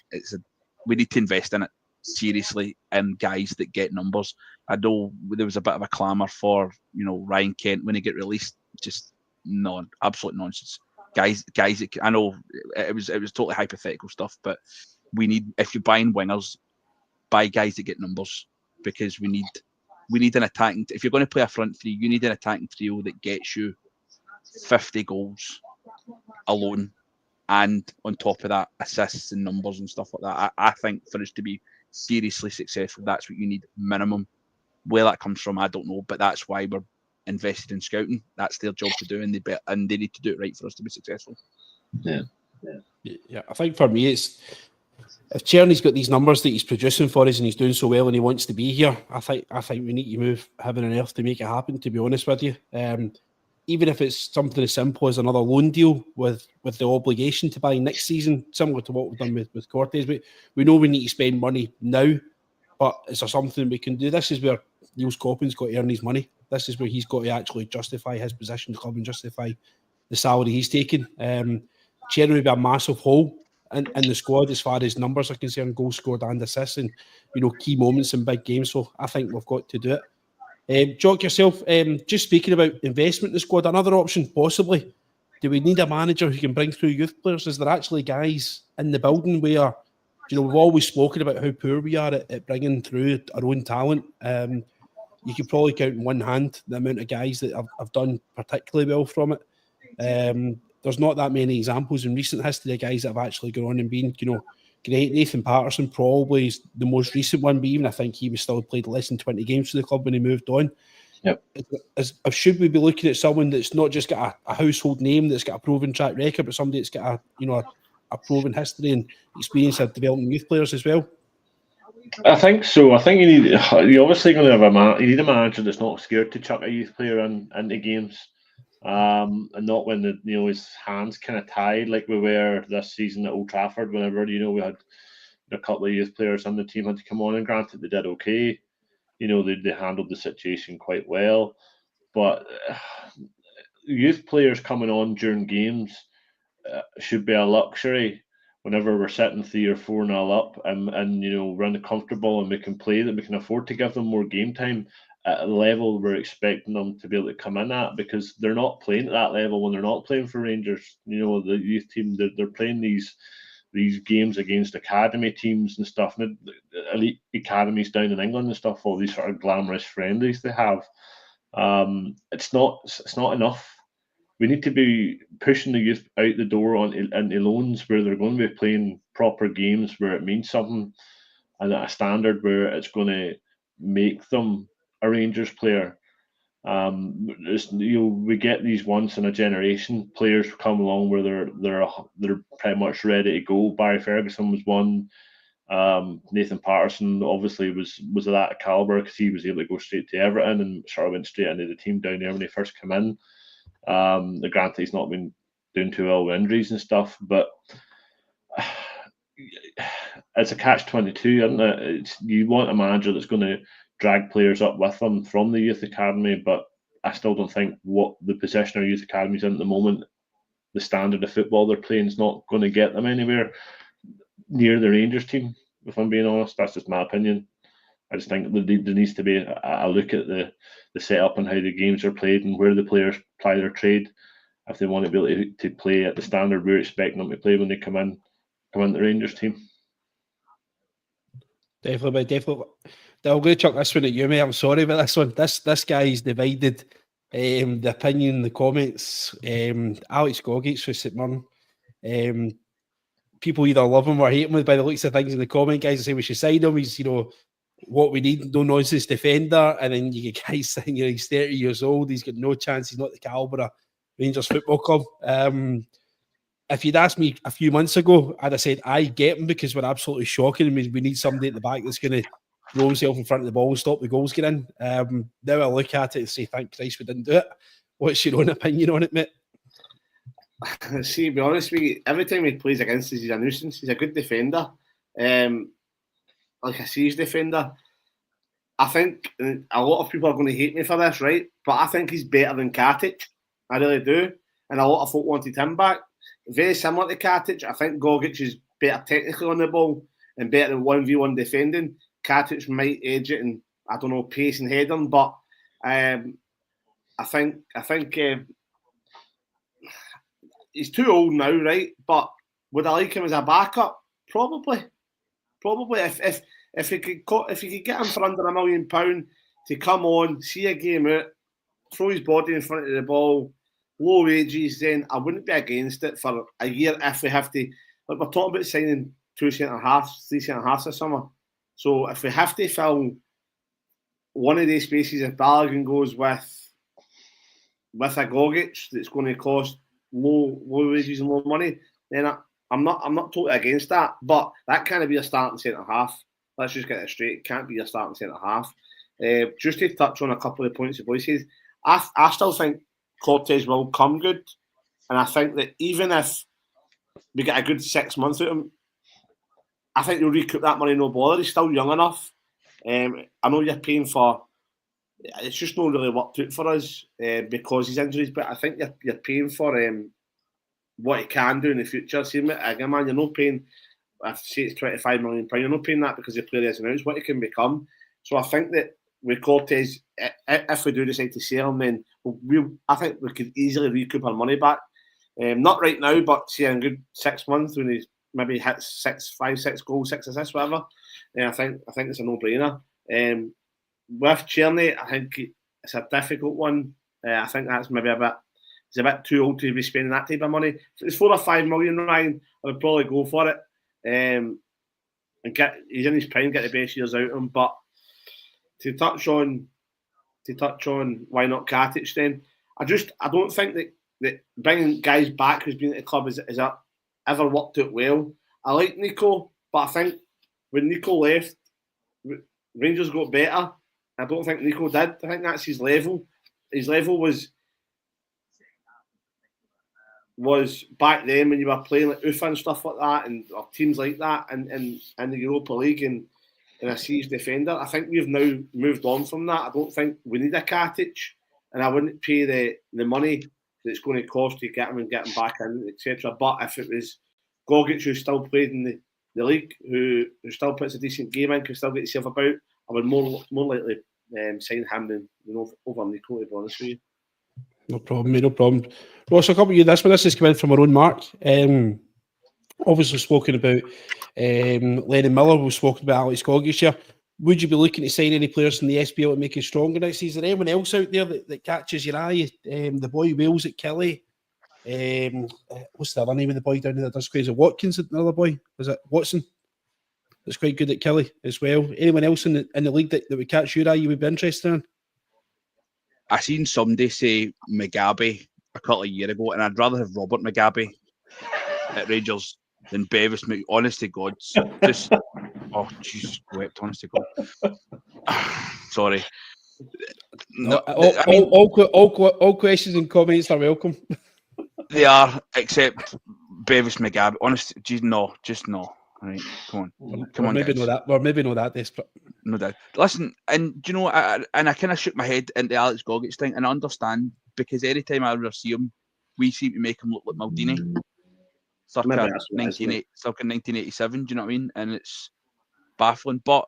we need to invest in it seriously, in guys that get numbers. I know there was a bit of a clamour for Ryan Kent when he get released. Just absolute nonsense. Guys, I know it was totally hypothetical stuff, but we need, if you're buying wingers, buy guys that get numbers, because we need an attacking. If you're going to play a front three, you need an attacking trio that gets you 50 goals alone, and on top of that, assists and numbers and stuff like that. I think for us to be seriously successful, that's what you need minimum. Where that comes from, I don't know, but that's why we're invested in scouting. That's their job to do, and they need to do it right for us to be successful. Yeah. I think for me, it's if Czerny's got these numbers that he's producing for us and he's doing so well and he wants to be here, I think we need to move heaven and earth to make it happen, to be honest with you. Even if it's something as simple as another loan deal with the obligation to buy next season, similar to what we've done with Cortez. We know we need to spend money now, but is there something we can do? This is where Niels Coppin's got to earn his money. This is where he's got to actually justify his position to club and justify the salary he's taking. Czerny would be a massive hole in the squad as far as numbers are concerned, goals scored and assists, and key moments in big games. So I think we've got to do it. Jock, yourself, just speaking about investment in the squad, another option possibly. Do we need a manager who can bring through youth players? Is there actually guys in the building where, we've always spoken about how poor we are at bringing through our own talent. You could probably count in one hand the amount of guys that have done particularly well from it. There's not that many examples in recent history of guys that have actually gone on and been, great. Nathan Patterson probably is the most recent one, but even I think he was still played less than 20 games for the club when he moved on. Yep. Should we be looking at someone that's not just got a household name, that's got a proven track record, but somebody that's got a proven history and experience of developing youth players as well? I think so. I think you're obviously going to have you need a manager that's not scared to chuck a youth player into games, and not when his hands kind of tied like we were this season at Old Trafford. Whenever we had a couple of youth players on the team had to come on, and granted they did okay. They handled the situation quite well, but youth players coming on during games should be a luxury. Whenever we're sitting 3 or 4-0 up and we're comfortable and we can play, that we can afford to give them more game time at a level we're expecting them to be able to come in at, because they're not playing at that level when they're not playing for Rangers. The youth team, they're playing these games against academy teams and stuff, and elite academies down in England and stuff, all these sort of glamorous friendlies they have. It's not enough. We need to be pushing the youth out the door into loans where they're going to be playing proper games where it means something, and at a standard where it's going to make them a Rangers player. We get these once in a generation players come along where they're pretty much ready to go. Barry Ferguson was one. Nathan Patterson obviously was of that caliber because he was able to go straight to Everton and sort of went straight into the team down there when he first came in. Granted, he's not been doing too well with injuries and stuff, but it's a catch-22, isn't it? You want a manager that's going to drag players up with them from the youth academy, but I still don't think what the position our youth academy's in at the moment, the standard of football they're playing, is not going to get them anywhere near the Rangers team, if I'm being honest. That's just my opinion. I just think there needs to be a look at the setup and how the games are played and where the players ply their trade if they want to be able to play at the standard we're expecting them to play when they come in the Rangers team. Definitely. I'm going to chuck this one at you, mate. I'm sorry about this one. This guy's divided the opinion, the comments. Alex Gogic for St Mirren. People either love him or hate him by the looks of things in the comment. Guys say we should sign him. He's, what we need, no nonsense defender. And then you get guys saying he's 30 years old, he's got no chance, he's not the calibre of Rangers Football Club. If you'd asked me a few months ago, I'd have said I get him because we're absolutely shocking. I mean, we need somebody at the back that's going to throw himself in front of the ball and stop the goals getting in. Now I look at it and say, thank Christ we didn't do it. What's your own opinion on it, mate? See, to be honest with you, every time he plays against us, he's a nuisance. He's a good defender. Like a siege defender. I think a lot of people are going to hate me for this, right? But I think he's better than Katic. I really do. And a lot of folk wanted him back. Very similar to Katic. I think Gogic is better technically on the ball and better than 1v1 defending. Katic might edge it and, I don't know, pace and heading, but I think he's too old now, right? But would I like him as a backup? Probably. If you could get him for under £1 million to come on, see a game out, throw his body in front of the ball, low wages, then I wouldn't be against it for a year if we have to. Like we're talking about signing 2 centre-halves, 3 centre-halves this summer. So if we have to fill one of these spaces, if Balogun goes with a Gogic that's going to cost low wages and low money, then I'm not totally against that. But that can't be a starting centre-half. Let's just get it straight. It can't be a starting centre-half. Just to touch on a couple of points the boys said, I still think Cortez will come good. And I think that even if we get a good 6 months out of him, I think he'll recoup that money, no bother. He's still young enough. I know you're paying for... It's just not really worked out for us because of his injuries, but I think you're paying for what he can do in the future. See, again, man, you're not paying. I say it's £25 million. You're not paying that because the player is announced what he can become. So I think that with Cortez, if we do decide to sell him, then I think we could easily recoup our money back. Not right now, but see in a good 6 months when he's maybe hits 5, 6 goals, 6 assists, whatever. I think it's a no-brainer. With Tierney, I think it's a difficult one. I think that's maybe he's a bit too old to be spending that type of money. If it was 4 or 5 million, Ryan, I would probably go for it. And he's in his prime, get the best years out of him. But to touch on why not Katic then, I don't think that bringing guys back who's been at the club has ever worked out well. I like Nico, but I think when Nico left, Rangers got better. I don't think Nico did. I think that's his level. His level was back then when you were playing like Ufa and stuff like that, and or teams like that, and in the Europa League and a siege defender. I think we've now moved on from that. I don't think we need a Katic, and I wouldn't pay the money that it's going to cost to get him back in, etc. But if it was Gogic who still played in the league, who still puts a decent game in, can still get himself about, I would more likely sign him than over Nico, to be honest with you. No problem, mate, no problem. Ross, I'll come to you this one. This is coming from our own Mark. Obviously spoken about Lennon Miller, we've spoken about Alex Gogic here. Would you be looking to sign any players in the SPL to make it stronger next season? Is there anyone else out there that catches your eye? The boy Wales at Kelly. What's the other name of the boy down there that does crazy? Watkins, another boy? Was it Watson? That's quite good at Kelly as well. Anyone else in the league that would catch your eye you would be interested in? I seen somebody say Mugabe a couple of years ago, and I'd rather have Robert Mugabe at Rangers than Bevis. Honest to God, just Jesus wept. Honest to God. Sorry. No, all questions and comments are welcome. They are, except Bevis Mugabe. Honest, geez, no, just no. All right, come on. Maybe know that. Or maybe know that desperate. No doubt. Listen, and do you know, I kind of shook my head into Alex Gogic thing, and I understand because every time I ever see him, we seem to make him look like Maldini, circa 1987. Do you know what I mean? And it's baffling. But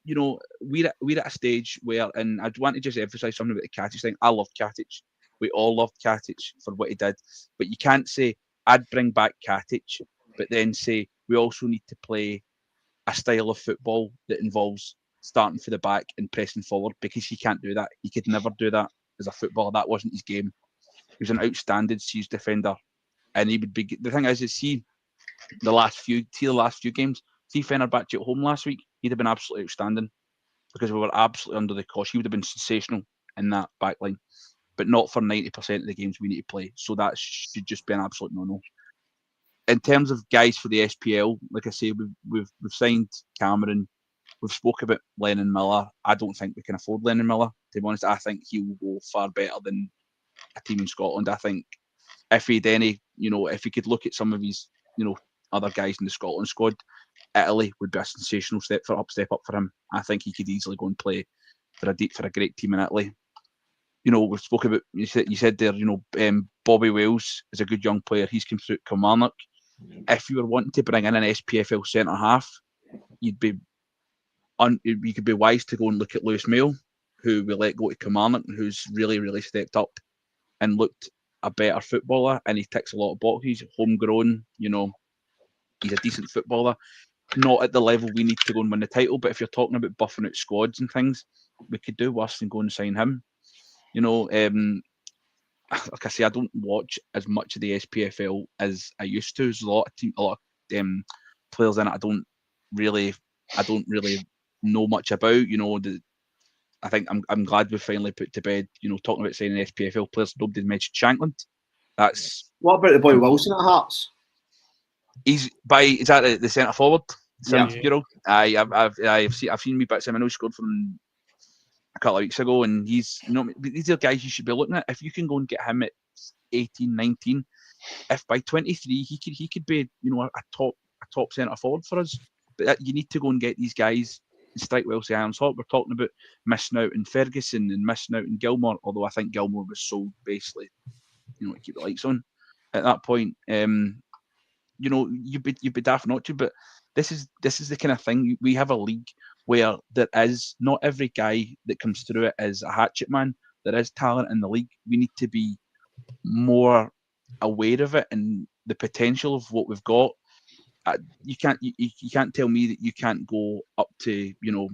you know, we're at a stage where, and I want to just emphasise something about the Katic thing. I love Katic. We all loved Katic for what he did, but you can't say I'd bring back Katic, but then say we also need to play a style of football that involves starting for the back and pressing forward, because he can't do that. He could never do that as a footballer. That wasn't his game. He was an outstanding siege defender, and he would be. The thing is see the last few games. See Fenerbahce at home last week. He'd have been absolutely outstanding because we were absolutely under the cosh. He would have been sensational in that back line, but not for 90% of the games we need to play. So that should just be an absolute no-no. In terms of guys for the SPL, like I say, we've signed Cameron. We've spoke about Lennon Miller. I don't think we can afford Lennon Miller. To be honest, I think he will go far better than a team in Scotland. I think if he could look at some of his, other guys in the Scotland squad, Italy would be a sensational step up for him. I think he could easily go and play for a great team in Italy. We've spoke about, you said there, Bobby Wales is a good young player. He's come through at Kilmarnock. If you were wanting to bring in an SPFL centre half, you could be wise to go and look at Lewis Mayo, who we let go to Kilmarnock, and who's really, really stepped up and looked a better footballer, and he ticks a lot of boxes. Homegrown, he's a decent footballer. Not at the level we need to go and win the title, but if you're talking about buffing out squads and things, we could do worse than go and sign him. Like I say, I don't watch as much of the SPFL as I used to. There's a lot of players in it I don't really know much about. I think I'm glad we finally put to bed. Talking about signing SPFL players, nobody mentioned Shankland. What about the boy Wilson at Hearts? Is that the centre forward? Yeah. I've seen me bits of him. I know he scored from a couple of weeks ago, and these are guys you should be looking at. If you can go and get him at 18, 19, if by 23 he could be a top centre forward for us. But you need to go and get these guys and strike whilst the iron's hot. We're talking about missing out in Ferguson and missing out in Gilmore, although I think Gilmore was sold basically, to keep the lights on. at that point. You know, you'd be daft not to, but this is the kind of thing. We have a league where there is not every guy that comes through it is a hatchet man. There is talent in the league. We need to be more aware of it and the potential of what we've got. You can't tell me that you can't go up to, you know,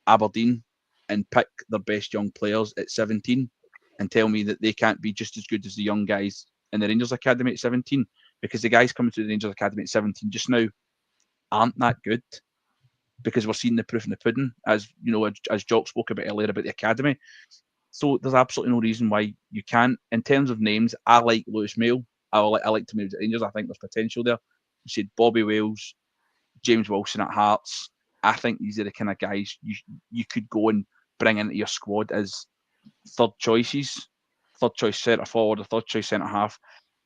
Aberdeen and pick their best young players at 17 and tell me that they can't be just as good as the young guys in the Rangers Academy at 17, because the guys coming through the Rangers Academy at 17 just now aren't that good, because we're seeing the proof in the pudding, as you know, as Jock spoke about earlier about the academy. So there's absolutely no reason why you can't. In terms of names, I like Lewis Mail. I like to move to Rangers. I think there's potential there. You said Bobby Wales, James Wilson at Hearts. I think these are the kind of guys you could go and bring into your squad as third choice centre forward or third choice centre half.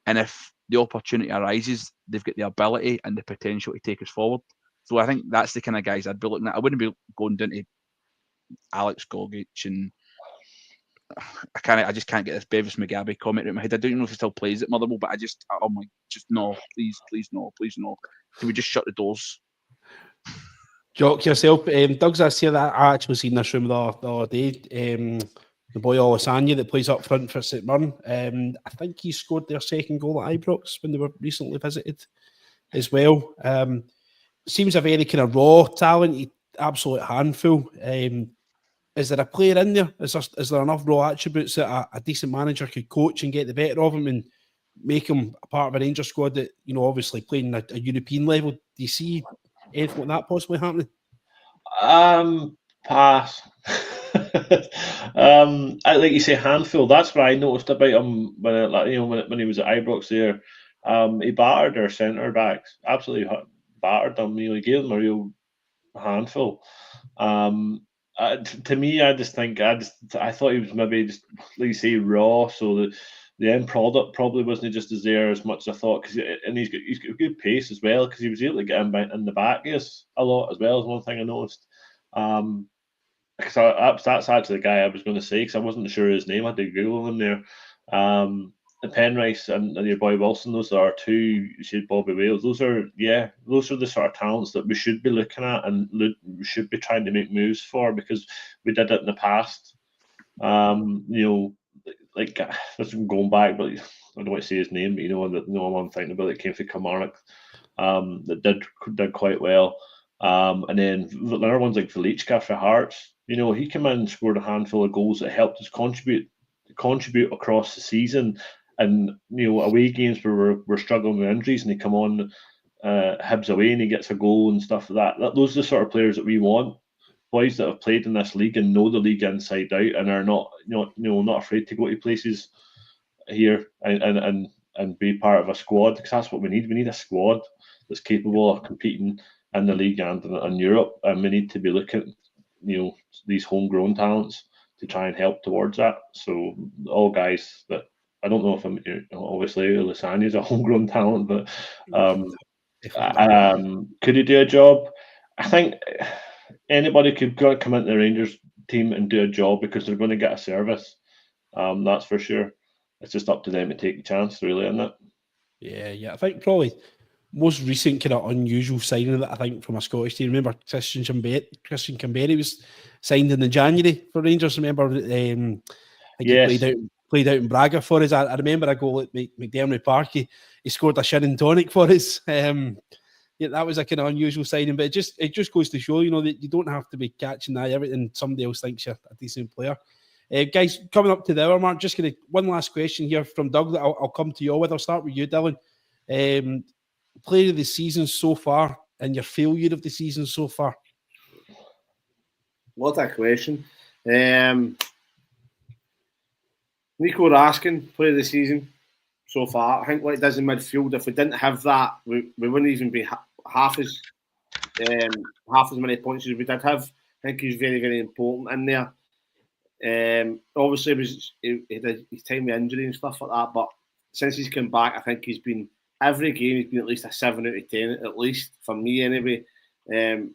And if the opportunity arises, they've got the ability and the potential to take us forward. So I think that's the kind of guys I'd be looking at. I wouldn't be going down to Alex Gogic and I just can't get this Bevis Mugabe comment in my head. I don't know if he still plays at Motherwell, but just no, please no. Can we just shut the doors? Jock, yourself, Doug's asked here that I actually seen this room the other day. The boy Olasanya that plays up front for St Mirren. I think he scored their second goal at Ibrox when they were recently visited as well. Seems a very kind of raw, talented, absolute handful. Is there a player in there? Is there enough raw attributes that a decent manager could coach and get the better of him and make him a part of a Rangers squad that, you know, obviously playing at a European level? Do you see anything like that possibly happening? Pass. Like you say, handful. That's what I noticed about him when he was at Ibrox there. He battered their centre backs, absolutely battered them. You know, he gave them a real handful. To me, I thought he was maybe just, like you say, raw. So the end product probably wasn't just as there as much as I thought. And he's got good pace as well, because he was able to get in the back a lot as well. Is one thing I noticed. Because that's actually the guy I was going to say, because I wasn't sure his name. I had to Google him there. The Penrice and your boy Wilson, those are two. You said Bobby Wales. Those are the sort of talents that we should be looking at and we should be trying to make moves for, because we did it in the past. You know, like this is going back, but I don't want to say his name, but you know one I'm thinking about that came from Kilmarnock, that did quite well. And then the other ones like Velichka for Hearts. You know, he came in and scored a handful of goals that helped us contribute across the season. And, you know, away games where we're struggling with injuries and they come on Hibs away and he gets a goal and stuff like that. Those are the sort of players that we want. Boys that have played in this league and know the league inside out and are not afraid to go to places here and be part of a squad, because that's what we need. We need a squad that's capable of competing in the league and in Europe, and we need to be looking at, you know, these homegrown talents to try and help towards that. So all guys that, I don't know if obviously Lasagna is a homegrown talent, but could he do a job? I think anybody could come into the Rangers team and do a job, because they're going to get a service. That's for sure. It's just up to them to take the chance, really, isn't it? Yeah. I think probably most recent kind of unusual signing that I think from a Scottish team. Remember Christian Kamberi was signed in the January for Rangers. Remember, he played out in Braga for us. I remember a goal at McDermott Park. He scored a gin and tonic for us. That was a kind of unusual signing, but it just goes to show, you know, that you don't have to be catching everything somebody else thinks you're a decent player. Guys, coming up to the hour mark, just going to one last question here from Doug that I'll come to you with. I'll start with you, Dylan. Player of the season so far and your failure of the season so far? What a question. Nico Raskin, player of the season so far. I think what he does in midfield, if we didn't have that, we wouldn't even be half as many points as we did have. I think he's very, very important in there. Obviously, he had his time with injury and stuff like that, but since he's come back, I think he's been every game. He's been at least a 7 out of 10, at least for me anyway. And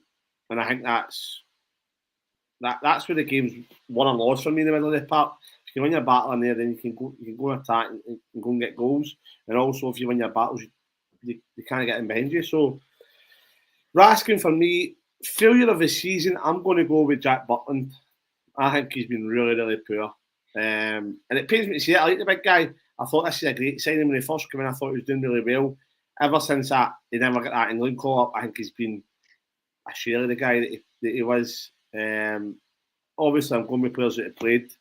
I think that's where the game's won and lost for me in the middle of the park. you win your battle in there, then you can go and attack and go and get goals. And also, if you win your battles, you kind of get in behind you. So, Raskin for me, failure of the season, I'm going to go with Jack Butland. I think he's been really, really poor. And it pains me to see it. I like the big guy. I thought this is a great signing when he first came in. I thought he was doing really well. Ever since that, he never got that England call up. I think he's been a share of the guy that he was. Obviously, I'm going with players that have played.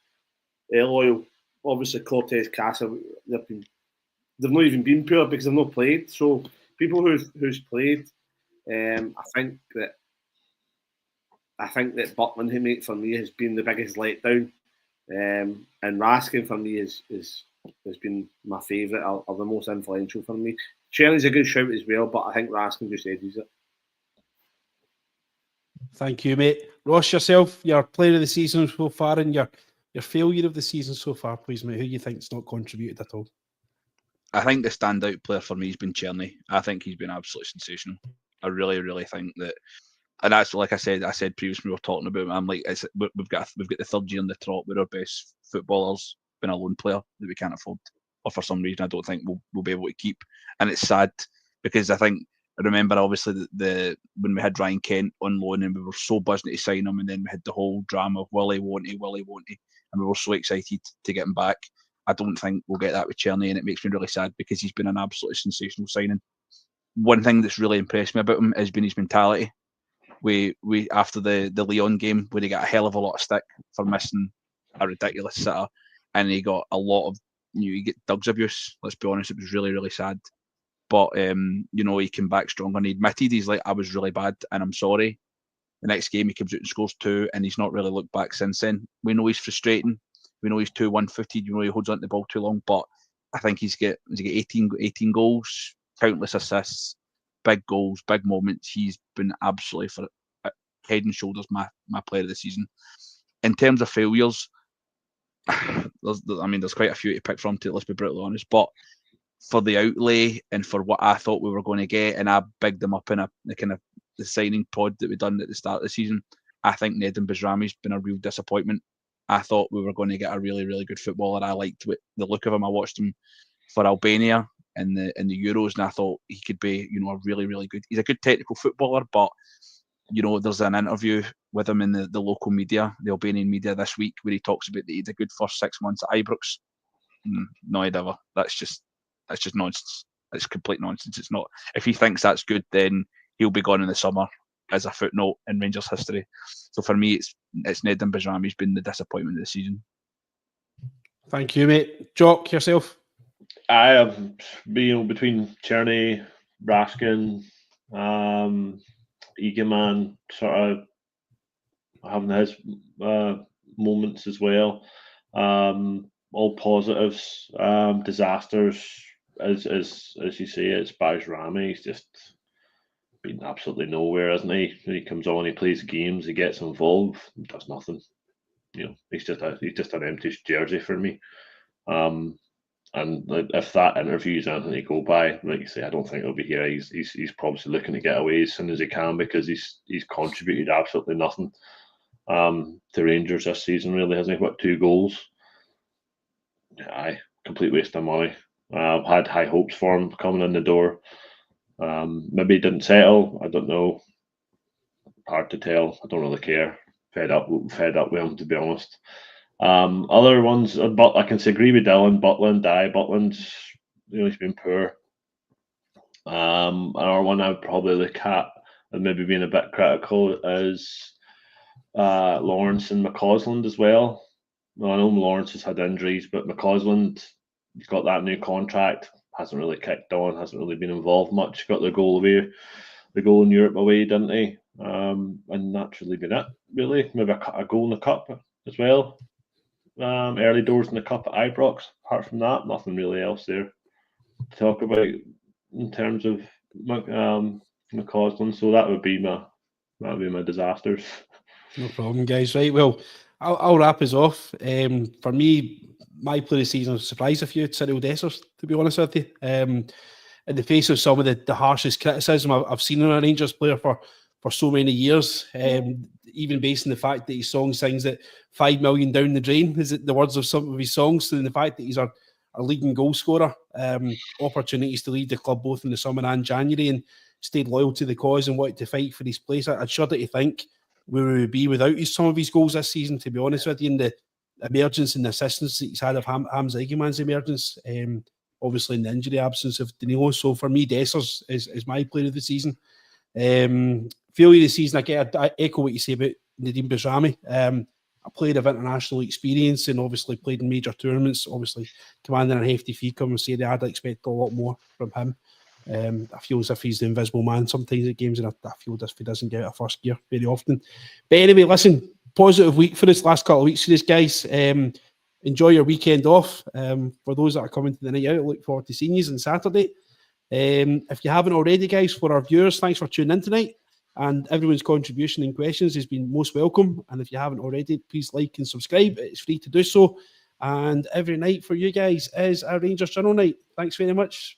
Loyal, obviously Cortez, Casa, they've not even been poor because they've not played. So people who's played, I think that Butland, who mate for me, has been the biggest letdown. And Raskin for me has been my favourite or the most influential for me. Cherny's a good shout as well, but I think Raskin just edges it. Thank you, mate. Ross, yourself, your player of the season so far and your failure of the season so far, please, mate. Who you think's not contributed at all? I think the standout player for me has been Cherny. I think he's been absolutely sensational. I really, really think that, and that's like I said previously, we were talking about. I'm like, we've got the third year in the trot where our best footballer's been a loan player that we can't afford, or for some reason I don't think we'll be able to keep. And it's sad because I remember obviously when we had Ryan Kent on loan and we were so buzzing to sign him, and then we had the whole drama of will he, won't he, and we were so excited to get him back. I don't think we'll get that with Cherny, and it makes me really sad because he's been an absolutely sensational signing. One thing that's really impressed me about him has been his mentality. We after the Lyon game where he got a hell of a lot of stick for missing a ridiculous sitter, and he got a lot of you get Doug's abuse. Let's be honest, it was really, really sad. But he came back strong and he admitted he's like, I was really bad and I'm sorry. The next game he comes out and scores 2 and he's not really looked back since then. We know he's frustrating. We know he's too one-footed. He holds on to the ball too long. But I think he's got 18 goals, countless assists, big goals, big moments. He's been absolutely for head and shoulders my player of the season. In terms of failures, there's quite a few to pick from, let's be brutally honest. But for the outlay and for what I thought we were going to get, and I bigged them up in the kind of the signing pod that we done at the start of the season, I think Nedum Bezrami's been a real disappointment. I thought we were going to get a really, really good footballer. I liked the look of him. I watched him for Albania in the Euros, and I thought he could be, a really, really good. He's a good technical footballer, but there's an interview with him in the local media, the Albanian media this week, where he talks about that he had a good first 6 months at Ibrox. No, I'd ever. That's just nonsense. It's complete nonsense. It's not. If he thinks that's good, then he'll be gone in the summer as a footnote in Rangers history. So for me, it's Nedum Bezrami's been the disappointment of the season. Thank you, mate. Jock, yourself? I have been between Cherny, Raskin, Egeman, sort of having his moments as well. All positives. Disasters, as you say, it's Bajrami. He's just been absolutely nowhere, hasn't he? When he comes on, he plays games, he gets involved, does nothing. He's just an empty jersey for me. And if that interview is anything to go by, like you say, I don't think he'll be here. He's probably looking to get away as soon as he can because he's contributed absolutely nothing to Rangers this season. Really, hasn't he? What, 2 goals? Aye, complete waste of money. I've had high hopes for him coming in the door. Maybe he didn't settle. I don't know. Hard to tell. I don't really care. Fed up with him, to be honest. Other ones, but I can agree with Dylan. Butland's he's been poor. Another one I would probably look at and maybe being a bit critical is Lawrence and McCausland as well. Well, I know Lawrence has had injuries, but McCausland, he's got that new contract. Hasn't really kicked on. Hasn't really been involved much. Got the goal in Europe away, didn't he? And that's really been it. Really, maybe a goal in the cup as well. Early doors in the cup at Ibrox. Apart from that, nothing really else there to talk about in terms of McCausland. So that would be my disasters. No problem, guys. Right, well, I'll wrap us off. For me, my player of the season surprised a few Cyril Dessers, to be honest with you. In the face of some of the harshest criticism I've seen in a Rangers player for so many years. Even based on the fact that his song sings that 5 million down the drain is it the words of some of his songs, and the fact that he's our leading goal scorer. Opportunities to lead the club both in the summer and January, and stayed loyal to the cause and wanted to fight for his place. I'd shudder to think where we would be without some of his goals this season, to be honest with you, and the emergence and the assistance that he's had of Hamza Egeman's emergence, obviously in the injury absence of Danilo. So for me, Dessers is my player of the season. Failure of the season, I echo what you say about Nadim Bezrami. A player of international experience and obviously played in major tournaments, obviously commanding a hefty fee. Come and say that I'd expect a lot more from him. I feel as if he's the invisible man sometimes at games, and I feel as if he doesn't get out of first gear very often. But anyway, listen, positive week for us last couple of weeks for this, guys. Enjoy your weekend off. For those that are coming to the night out, I look forward to seeing you on Saturday. If you haven't already, guys, for our viewers, thanks for tuning in tonight. And everyone's contribution and questions has been most welcome. And if you haven't already, please like and subscribe. It's free to do so. And every night for you guys is a Rangers Journal night. Thanks very much.